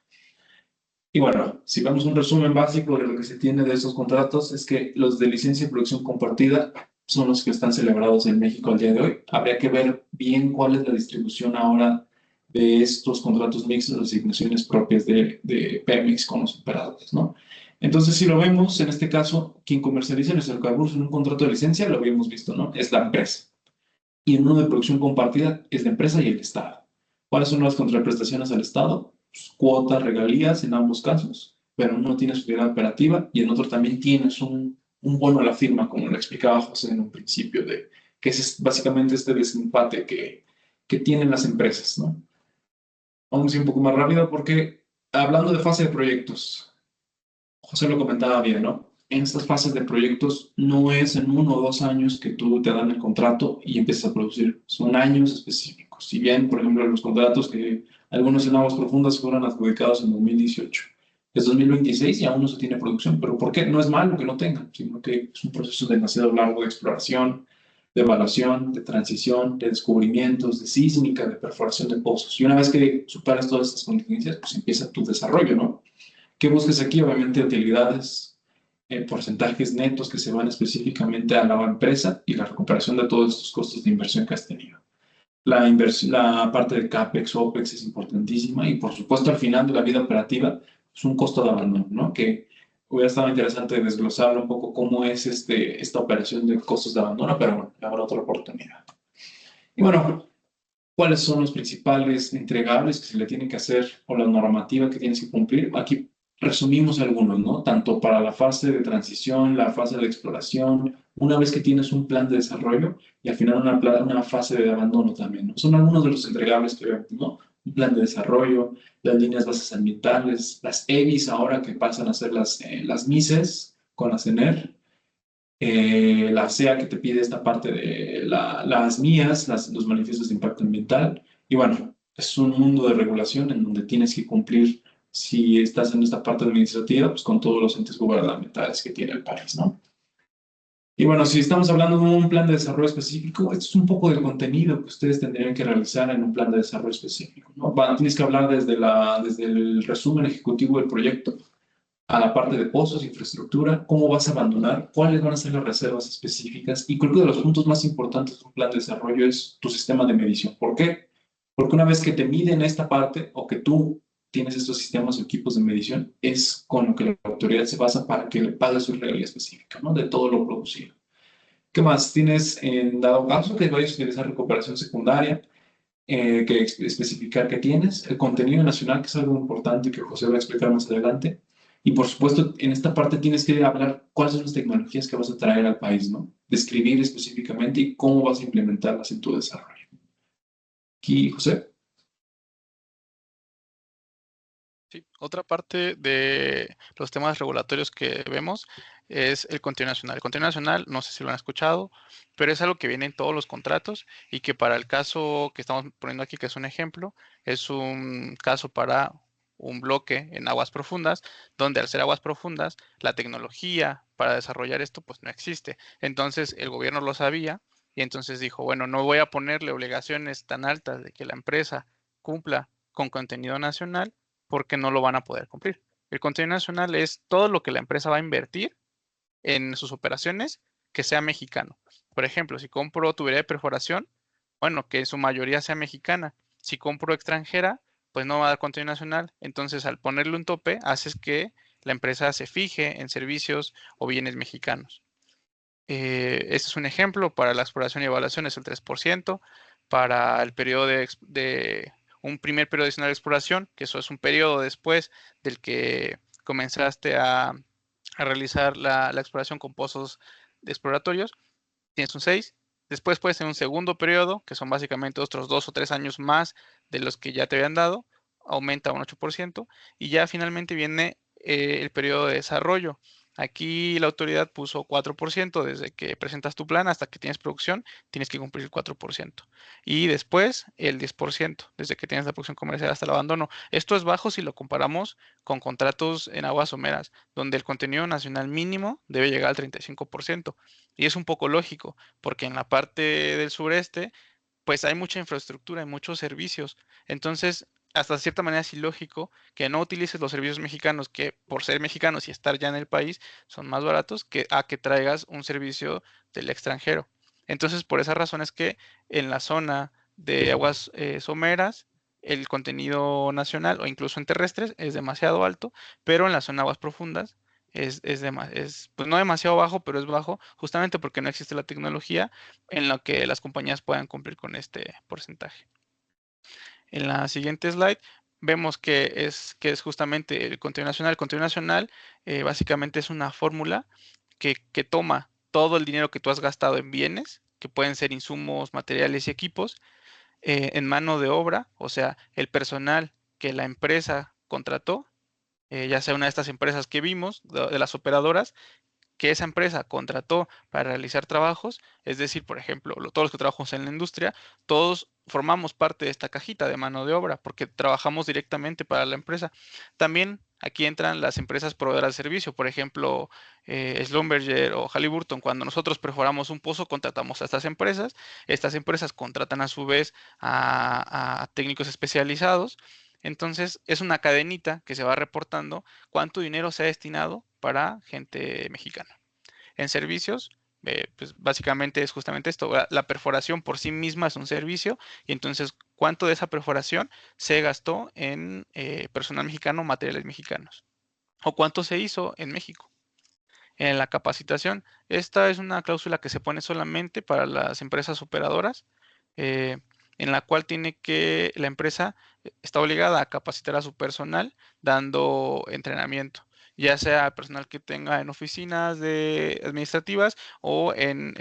Speaker 2: Y bueno, si vemos un resumen básico de lo que se tiene de esos contratos, es que los de licencia y producción compartida son los que están celebrados en México al día de hoy. Habría que ver bien cuál es la distribución ahora de estos contratos mixtos, las asignaciones propias de Pemex con los operadores, ¿no? Entonces, si lo vemos, en este caso, quien comercializa los hidrocarburos en un contrato de licencia, lo habíamos visto, ¿no? Es la empresa. Y en uno de producción compartida es la empresa y el Estado. ¿Cuáles son las contraprestaciones al Estado? Pues, cuotas, regalías en ambos casos, pero uno tiene su unidad operativa y en otro también tienes un bono a la firma, como lo explicaba José en un principio, que es básicamente este desempate que tienen las empresas, ¿no? Vamos a ir un poco más rápido porque hablando de fase de proyectos, José lo comentaba bien, ¿no? En estas fases de proyectos no es en 1 o 2 años que tú te dan el contrato y empiezas a producir, son años específicos. Si bien, por ejemplo, los contratos que algunos en aguas profundas fueron adjudicados en 2018, es 2026 y aún no se tiene producción. ¿Pero por qué? No es malo que no tengan, sino que es un proceso demasiado largo de exploración, de evaluación, de transición, de descubrimientos, de sísmica, de perforación de pozos. Y una vez que superas todas estas contingencias, pues empieza tu desarrollo, ¿no? ¿Qué buscas aquí? Obviamente utilidades, porcentajes netos que se van específicamente a la empresa y la recuperación de todos estos costos de inversión que has tenido. La parte de CAPEX, OPEX es importantísima y por supuesto al final de la vida operativa es un costo de abandono, ¿no? Que hubiera estado interesante desglosarlo un poco cómo es esta operación de costos de abandono, pero bueno, habrá otra oportunidad. Y bueno, ¿cuáles son los principales entregables que se le tienen que hacer o la normativa que tienes que cumplir? Aquí resumimos algunos, ¿no? Tanto para la fase de transición, la fase de exploración, una vez que tienes un plan de desarrollo y al final una fase de abandono también, ¿no? Son algunos de los entregables que vemos, ¿no? Un plan de desarrollo, las líneas bases ambientales, las EBIs ahora que pasan a ser las MISES con la CENER, la SEA que te pide esta parte de las mías, los manifiestos de impacto ambiental. Y bueno, es un mundo de regulación en donde tienes que cumplir, si estás en esta parte administrativa, pues con todos los entes gubernamentales que tiene el país, ¿no? Y bueno, si estamos hablando de un plan de desarrollo específico, esto es un poco del contenido que ustedes tendrían que realizar en un plan de desarrollo específico, ¿no? Tienes que hablar desde el resumen ejecutivo del proyecto a la parte de pozos, infraestructura, cómo vas a abandonar, cuáles van a ser las reservas específicas. Y creo que de los puntos más importantes de un plan de desarrollo es tu sistema de medición. ¿Por qué? Porque una vez que te miden esta parte o que tú tienes estos sistemas o equipos de medición, es con lo que la autoridad se basa para que le pague su regla específica, ¿no? De todo lo producido. ¿Qué más? Tienes, en dado caso que vayas a utilizar recuperación secundaria, que especificar qué tienes, el contenido nacional, que es algo importante que José va a explicar más adelante. Y por supuesto, en esta parte tienes que hablar cuáles son las tecnologías que vas a traer al país, ¿no? Describir específicamente y cómo vas a implementarlas en tu desarrollo. Aquí, José.
Speaker 3: Sí, otra parte de los temas regulatorios que vemos es el contenido nacional. El contenido nacional, no sé si lo han escuchado, pero es algo que viene en todos los contratos y que para el caso que estamos poniendo aquí, que es un ejemplo, es un caso para un bloque en aguas profundas, donde al ser aguas profundas, la tecnología para desarrollar esto pues no existe. Entonces el gobierno lo sabía y entonces dijo, bueno, no voy a ponerle obligaciones tan altas de que la empresa cumpla con contenido nacional porque no lo van a poder cumplir. El contenido nacional es todo lo que la empresa va a invertir en sus operaciones que sea mexicano. Por ejemplo, si compro tubería de perforación, bueno, que en su mayoría sea mexicana. Si compro extranjera, pues no va a dar contenido nacional. Entonces, al ponerle un tope, haces que la empresa se fije en servicios o bienes mexicanos. Este es un ejemplo, para la exploración y evaluación es el 3%, para el periodo de un primer periodo adicional de exploración, que eso es un periodo después del que comenzaste a realizar la exploración con pozos exploratorios, tienes un 6. Después puedes tener un segundo periodo, que son básicamente otros 2 o 3 años más de los que ya te habían dado, aumenta un 8%, y ya finalmente viene el periodo de desarrollo. Aquí la autoridad puso 4%, desde que presentas tu plan hasta que tienes producción, tienes que cumplir el 4%. Y después el 10%, desde que tienes la producción comercial hasta el abandono. Esto es bajo si lo comparamos con contratos en aguas someras, donde el contenido nacional mínimo debe llegar al 35%. Y es un poco lógico, porque en la parte del sureste, pues hay mucha infraestructura, hay muchos servicios. Entonces, hasta cierta manera es ilógico que no utilices los servicios mexicanos, que por ser mexicanos y estar ya en el país, son más baratos, que a que traigas un servicio del extranjero. Entonces, por esa razón es que en la zona de aguas someras, el contenido nacional o incluso en terrestres es demasiado alto, pero en la zona de aguas profundas pues no demasiado bajo, pero es bajo, justamente porque no existe la tecnología en la que las compañías puedan cumplir con este porcentaje. En la siguiente slide vemos que es justamente el contenido nacional. El contenido nacional básicamente es una fórmula que toma todo el dinero que tú has gastado en bienes, que pueden ser insumos, materiales y equipos, en mano de obra, o sea, el personal que la empresa contrató, ya sea una de estas empresas que vimos, de las operadoras, que esa empresa contrató para realizar trabajos, es decir, por ejemplo, todos los que trabajamos en la industria, todos formamos parte de esta cajita de mano de obra porque trabajamos directamente para la empresa. También aquí entran las empresas proveedoras de servicio, por ejemplo, Schlumberger o Halliburton. Cuando nosotros perforamos un pozo, contratamos a estas empresas contratan a su vez a técnicos especializados. Entonces, es una cadenita que se va reportando cuánto dinero se ha destinado para gente mexicana. En servicios, pues básicamente es justamente esto. La perforación por sí misma es un servicio y entonces cuánto de esa perforación se gastó en personal mexicano, materiales mexicanos, o cuánto se hizo en México. En la capacitación, esta es una cláusula que se pone solamente para las empresas operadoras, eh, en la cual la empresa está obligada a capacitar a su personal dando entrenamiento, ya sea personal que tenga en oficinas administrativas o en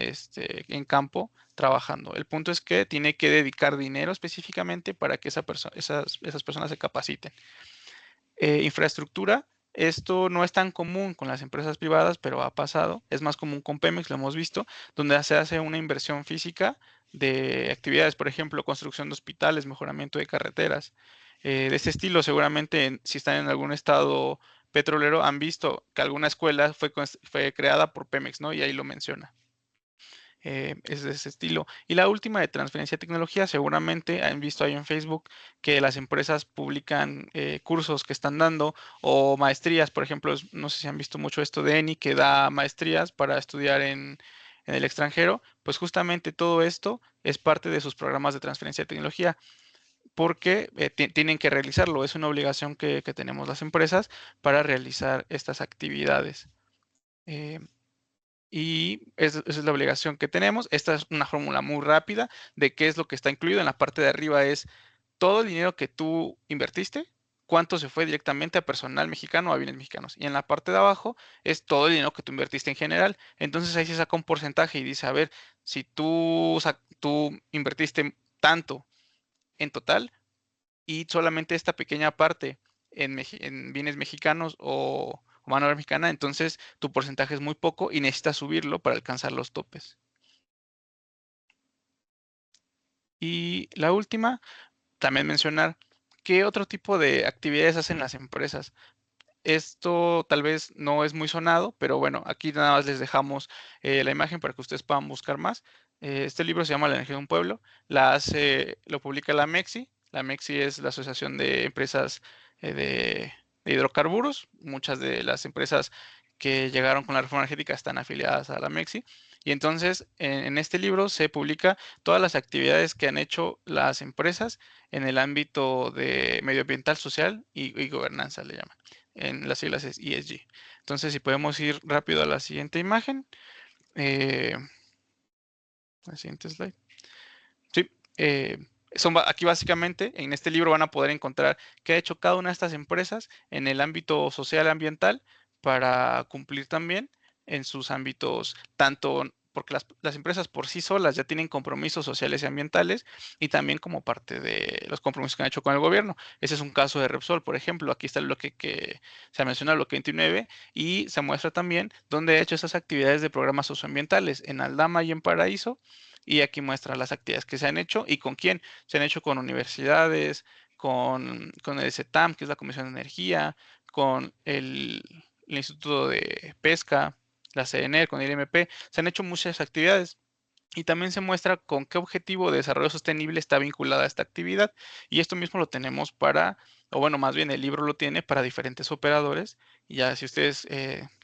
Speaker 3: campo trabajando. El punto es que tiene que dedicar dinero específicamente para que esas personas se capaciten. Infraestructura, esto no es tan común con las empresas privadas, pero ha pasado. Es más común con Pemex, lo hemos visto, donde se hace una inversión física de actividades, por ejemplo, construcción de hospitales, mejoramiento de carreteras. De este estilo, seguramente si están en algún estado petrolero, han visto que alguna escuela fue creada por Pemex, ¿no? Y ahí lo menciona. es de ese estilo. Y la última de transferencia de tecnología, seguramente han visto ahí en Facebook que las empresas publican cursos que están dando o maestrías, por ejemplo, no sé si han visto mucho esto de ENI, que da maestrías para estudiar en el extranjero, pues justamente todo esto es parte de sus programas de transferencia de tecnología porque tienen que realizarlo, es una obligación que tenemos las empresas para realizar estas actividades. Y esa es la obligación que tenemos. Esta es una fórmula muy rápida de qué es lo que está incluido. En la parte de arriba es todo el dinero que tú invertiste, cuánto se fue directamente a personal mexicano o a bienes mexicanos. Y en la parte de abajo es todo el dinero que tú invertiste en general. Entonces ahí se saca un porcentaje y dice, a ver, si tú invertiste tanto en total y solamente esta pequeña parte en bienes mexicanos o mano de obra mexicana, entonces tu porcentaje es muy poco y necesitas subirlo para alcanzar los topes. Y la última, también mencionar qué otro tipo de actividades hacen las empresas. Esto tal vez no es muy sonado, pero bueno, aquí nada más les dejamos la imagen para que ustedes puedan buscar más. Este libro se llama La energía de un pueblo, lo publica la MEXI. La MEXI es la Asociación de Empresas de Hidrocarburos. Muchas de las empresas que llegaron con la reforma energética están afiliadas a la MEXI. Y entonces en este libro se publica todas las actividades que han hecho las empresas en el ámbito de medioambiental, social y gobernanza, le llaman. En las siglas es ESG. Entonces, si podemos ir rápido a la siguiente imagen. La siguiente slide. Sí, aquí básicamente en este libro van a poder encontrar qué ha hecho cada una de estas empresas en el ámbito social ambiental para cumplir también en sus ámbitos, tanto porque las empresas por sí solas ya tienen compromisos sociales y ambientales y también como parte de los compromisos que han hecho con el gobierno. Ese es un caso de Repsol, por ejemplo. Aquí está el bloque que se menciona, el bloque 29, y se muestra también dónde ha hecho esas actividades de programas socioambientales en Aldama y en Paraíso. Y aquí muestra las actividades que se han hecho y con quién. Se han hecho con universidades, con el CETAM, que es la Comisión de Energía, con el Instituto de Pesca, la CNR, con el IMP. Se han hecho muchas actividades. Y también se muestra con qué objetivo de desarrollo sostenible está vinculada esta actividad. Y esto mismo lo tenemos para, o bueno, más bien el libro lo tiene para diferentes operadores. Y ya si ustedes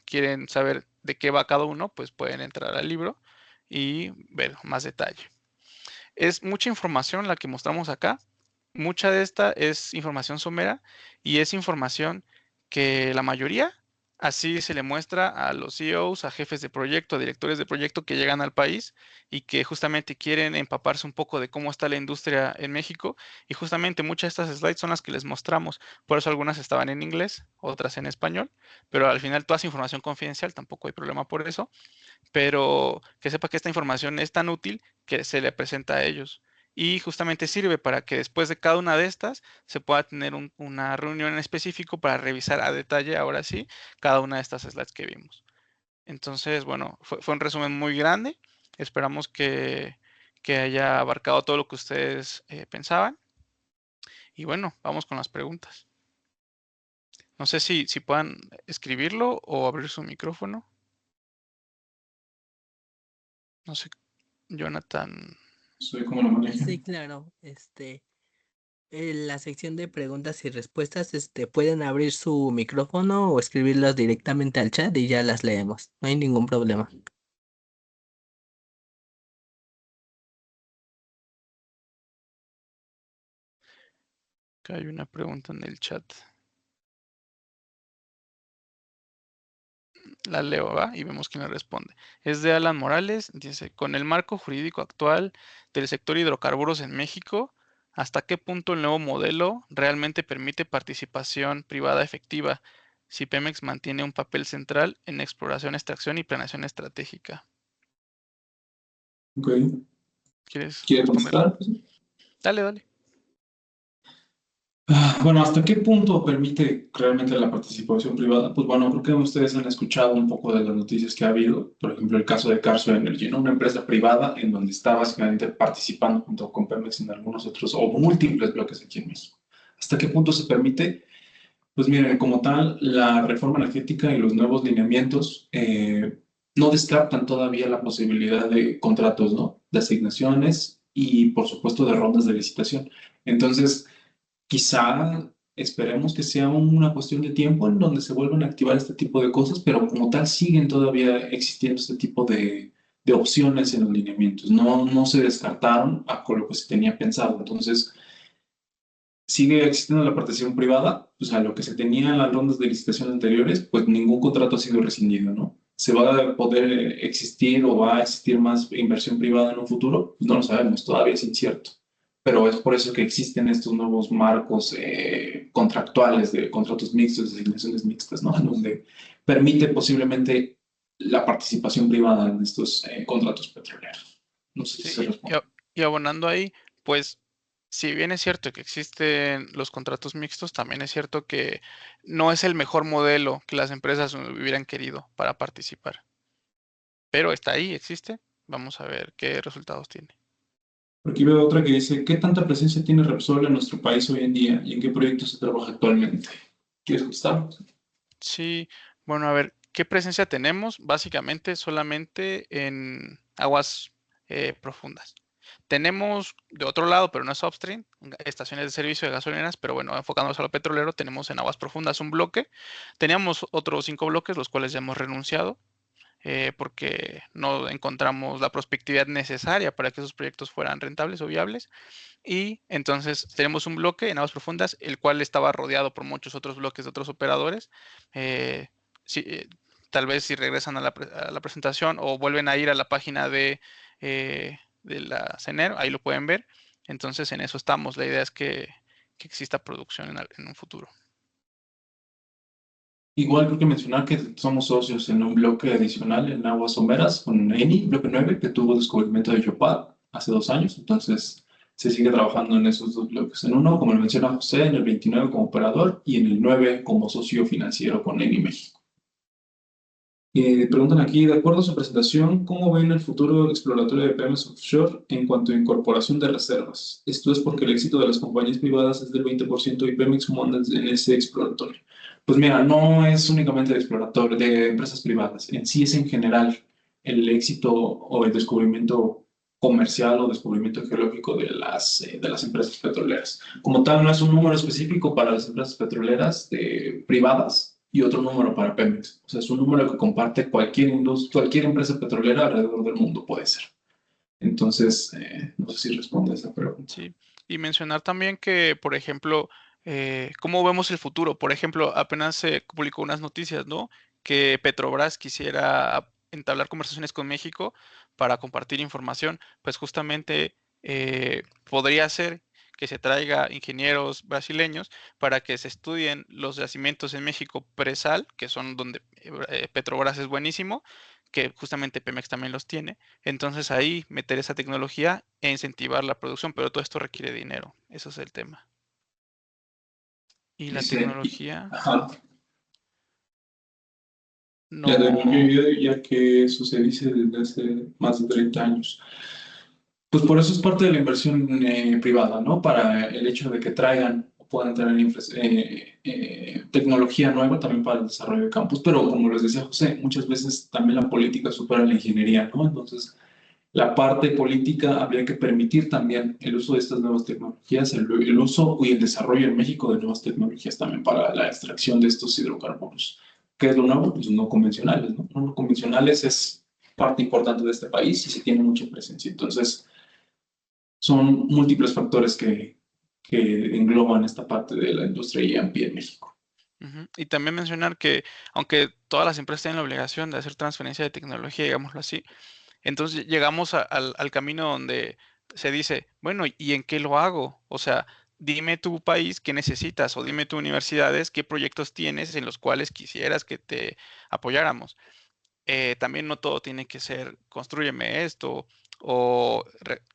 Speaker 3: quieren saber de qué va cada uno, pues pueden entrar al libro y ver más detalle. Es mucha información la que mostramos acá. Mucha de esta es información somera y es información que la mayoría así se le muestra a los CEOs, a jefes de proyecto, a directores de proyecto que llegan al país y que justamente quieren empaparse un poco de cómo está la industria en México. Y justamente muchas de estas slides son las que les mostramos. Por eso algunas estaban en inglés, otras en español, pero al final toda esa información confidencial, tampoco hay problema por eso, pero que sepa que esta información es tan útil que se le presenta a ellos. Y justamente sirve para que después de cada una de estas se pueda tener una reunión en específico para revisar a detalle, ahora sí, cada una de estas slides que vimos. Entonces, bueno, fue un resumen muy grande. Esperamos que haya abarcado todo lo que ustedes pensaban. Y bueno, vamos con las preguntas. No sé si puedan escribirlo o abrir su micrófono. No sé, Jonathan.
Speaker 2: Soy como lo manejo.
Speaker 1: Sí, claro. En la sección de preguntas y respuestas, pueden abrir su micrófono o escribirlas directamente al chat y ya las leemos. No hay ningún problema.
Speaker 3: Acá hay una pregunta en el chat. La leo, ¿va? Y vemos quién le responde. Es de Alan Morales. Dice, con el marco jurídico actual del sector hidrocarburos en México, ¿hasta qué punto el nuevo modelo realmente permite participación privada efectiva si Pemex mantiene un papel central en exploración, extracción y planeación estratégica?
Speaker 2: Ok.
Speaker 3: ¿Quieres
Speaker 2: ¿Quiere
Speaker 3: responder?
Speaker 2: contestar?
Speaker 3: Dale, dale.
Speaker 2: Bueno, ¿hasta qué punto permite realmente la participación privada? Pues bueno, creo que ustedes han escuchado un poco de las noticias que ha habido. Por ejemplo, el caso de Carso Energy, ¿no? Una empresa privada en donde está básicamente participando junto con Pemex en algunos otros o múltiples bloques aquí en México. ¿Hasta qué punto se permite? Pues miren, como tal, la reforma energética y los nuevos lineamientos no descartan todavía la posibilidad de contratos, ¿no? De asignaciones y, por supuesto, de rondas de licitación. Entonces, quizá esperemos que sea una cuestión de tiempo en donde se vuelvan a activar este tipo de cosas, pero como tal siguen todavía existiendo este tipo de opciones en los lineamientos. No, no se descartaron con lo que se tenía pensado. Entonces, sigue existiendo la participación privada, o sea, lo que se tenía en las rondas de licitación anteriores, pues ningún contrato ha sido rescindido, ¿no? ¿Se va a poder existir o va a existir más inversión privada en un futuro? Pues no lo sabemos, todavía es incierto. Pero es por eso que existen estos nuevos marcos contractuales de contratos mixtos, de asignaciones mixtas, ¿no? En donde permite posiblemente la participación privada en estos contratos petroleros. No sé si se
Speaker 3: Sí,
Speaker 2: responde.
Speaker 3: y abonando ahí, pues si bien es cierto que existen los contratos mixtos, también es cierto que no es el mejor modelo que las empresas hubieran querido para participar. Pero está ahí, existe. Vamos a ver qué resultados tiene.
Speaker 2: Aquí veo otra que dice, ¿qué tanta presencia tiene Repsol en nuestro país hoy en día y en qué proyectos se trabaja actualmente? ¿Quieres contestar?
Speaker 3: Sí, bueno, a ver, ¿qué presencia tenemos? Básicamente solamente en aguas profundas. Tenemos de otro lado, pero no es upstream, estaciones de servicio de gasolineras, pero bueno, enfocándonos a lo petrolero, tenemos en aguas profundas un bloque. Teníamos otros 5 bloques, los cuales ya hemos renunciado, porque no encontramos la prospectividad necesaria para que esos proyectos fueran rentables o viables. Y entonces tenemos un bloque en aguas profundas, el cual estaba rodeado por muchos otros bloques de otros operadores. Eh, si, tal vez si regresan a la presentación o vuelven a ir a la página de la CENER, ahí lo pueden ver. Entonces en eso estamos. La idea es que exista producción en un futuro.
Speaker 2: Igual creo que mencionar que somos socios en un bloque adicional en aguas someras con Eni, bloque 9 que tuvo descubrimiento de Yopal hace 2 años. Entonces se sigue trabajando en esos dos bloques. En uno, como lo menciona José, en el 29 como operador y en el 9 como socio financiero con Eni México. Preguntan aquí, de acuerdo a su presentación, ¿cómo ven el futuro exploratorio de Pemex Offshore en cuanto a incorporación de reservas? Esto es porque el éxito de las compañías privadas es del 20% y Pemex manda en ese exploratorio. Pues mira, no es únicamente de exploratorio, de empresas privadas, en sí es en general el éxito o el descubrimiento comercial o descubrimiento geológico de las empresas petroleras. Como tal, no es un número específico para las empresas petroleras privadas y otro número para Pemex. O sea, es un número que comparte cualquier empresa petrolera alrededor del mundo, puede ser. Entonces, no sé si responde a esa pregunta.
Speaker 3: Sí, y mencionar también que, por ejemplo, cómo vemos el futuro. Por ejemplo, apenas se publicó unas noticias, ¿no? Que Petrobras quisiera entablar conversaciones con México para compartir información. Pues justamente podría ser que se traiga ingenieros brasileños para que se estudien los yacimientos en México presal, que son donde Petrobras es buenísimo, que justamente Pemex también los tiene. Entonces ahí meter esa tecnología e incentivar la producción, pero todo esto requiere dinero, eso es el tema. Y la
Speaker 2: Dice,
Speaker 3: tecnología
Speaker 2: ajá, la
Speaker 3: no,
Speaker 2: tecnología ya que eso se dice desde hace más de 30 años. Pues por eso es parte de la inversión privada, ¿no? Para el hecho de que traigan o puedan traer tecnología nueva también para el desarrollo de campus, pero como les decía José, muchas veces también la política supera la ingeniería, ¿no? Entonces, la parte política habría que permitir también el uso de estas nuevas tecnologías, el uso y el desarrollo en México de nuevas tecnologías también para la extracción de estos hidrocarburos. ¿Qué es lo nuevo? Pues no convencionales, ¿no? No convencionales es parte importante de este país y se tiene mucha presencia. Entonces, son múltiples factores que engloban esta parte de la industria E&P en México.
Speaker 3: ujú. Y también mencionar que aunque todas las empresas tienen la obligación de hacer transferencia de tecnología, digámoslo así, entonces llegamos al camino donde se dice, bueno, ¿y en qué lo hago? O sea, dime tu país qué necesitas o dime tu universidades qué proyectos tienes en los cuales quisieras que te apoyáramos. También no todo tiene que ser constrúyeme esto o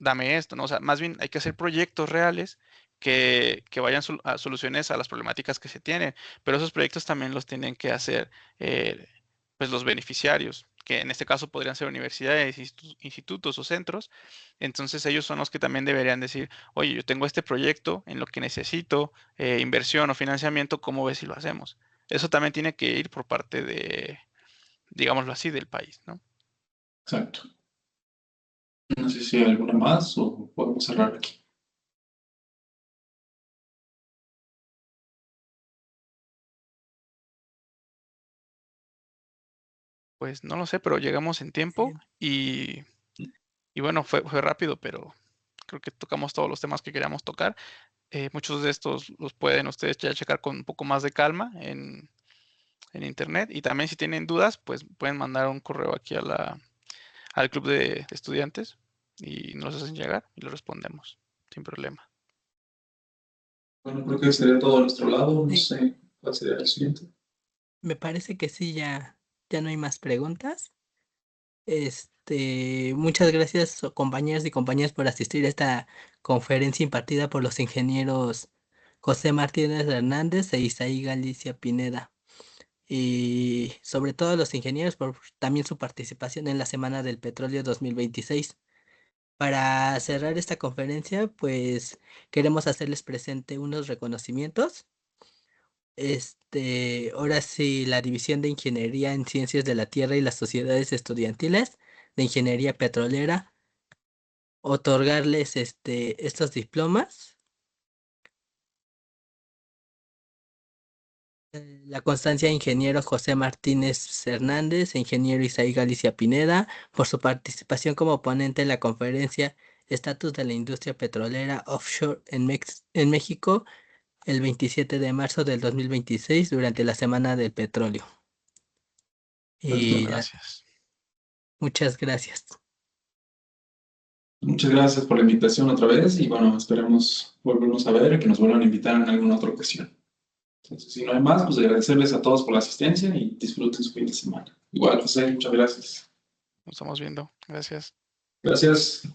Speaker 3: dame esto, ¿no? O sea, más bien hay que hacer proyectos reales que vayan a soluciones a las problemáticas que se tienen, pero esos proyectos también los tienen que hacer pues los beneficiarios, que en este caso podrían ser universidades, institutos o centros. Entonces ellos son los que también deberían decir, oye, yo tengo este proyecto en lo que necesito inversión o financiamiento, ¿cómo ves si lo hacemos? Eso también tiene que ir por parte digámoslo así, del país, ¿no?
Speaker 2: Exacto. No sé si hay alguna más o podemos cerrar aquí.
Speaker 3: Pues no lo sé, pero llegamos en tiempo y bueno, fue rápido, pero creo que tocamos todos los temas que queríamos tocar. Muchos de estos los pueden ustedes ya checar con un poco más de calma en internet, y también si tienen dudas, pues pueden mandar un correo aquí al club de estudiantes y nos hacen llegar y lo respondemos sin problema.
Speaker 2: Bueno, creo que sería todo a nuestro lado. No
Speaker 1: Sí.
Speaker 2: sé cuál sería el siguiente.
Speaker 1: Me parece que sí, ya no hay más preguntas. Muchas gracias, compañeros y compañeras, por asistir a esta conferencia impartida por los ingenieros José Martínez Hernández e Isaí Galicia Pineda. Y sobre todo los ingenieros por también su participación en la Semana del Petróleo 2026. Para cerrar esta conferencia, pues queremos hacerles presente unos reconocimientos. Ahora sí, la División de Ingeniería en Ciencias de la Tierra y las Sociedades Estudiantiles de Ingeniería Petrolera, otorgarles estos diplomas. La constancia de ingeniero José Martínez Hernández e ingeniero Isaí Galicia Pineda por su participación como ponente en la conferencia Estatus de la Industria Petrolera Offshore en México el 27 de marzo del 2026 durante la Semana del Petróleo. Y
Speaker 3: Gracias.
Speaker 1: muchas gracias.
Speaker 2: Muchas gracias por la invitación otra vez y bueno, esperemos volvernos a ver y que nos vuelvan a invitar en alguna otra ocasión. Entonces, si no hay más, pues agradecerles a todos por la asistencia y disfruten su fin de semana. Igual, José, muchas gracias.
Speaker 3: Nos estamos viendo. Gracias.
Speaker 2: Gracias.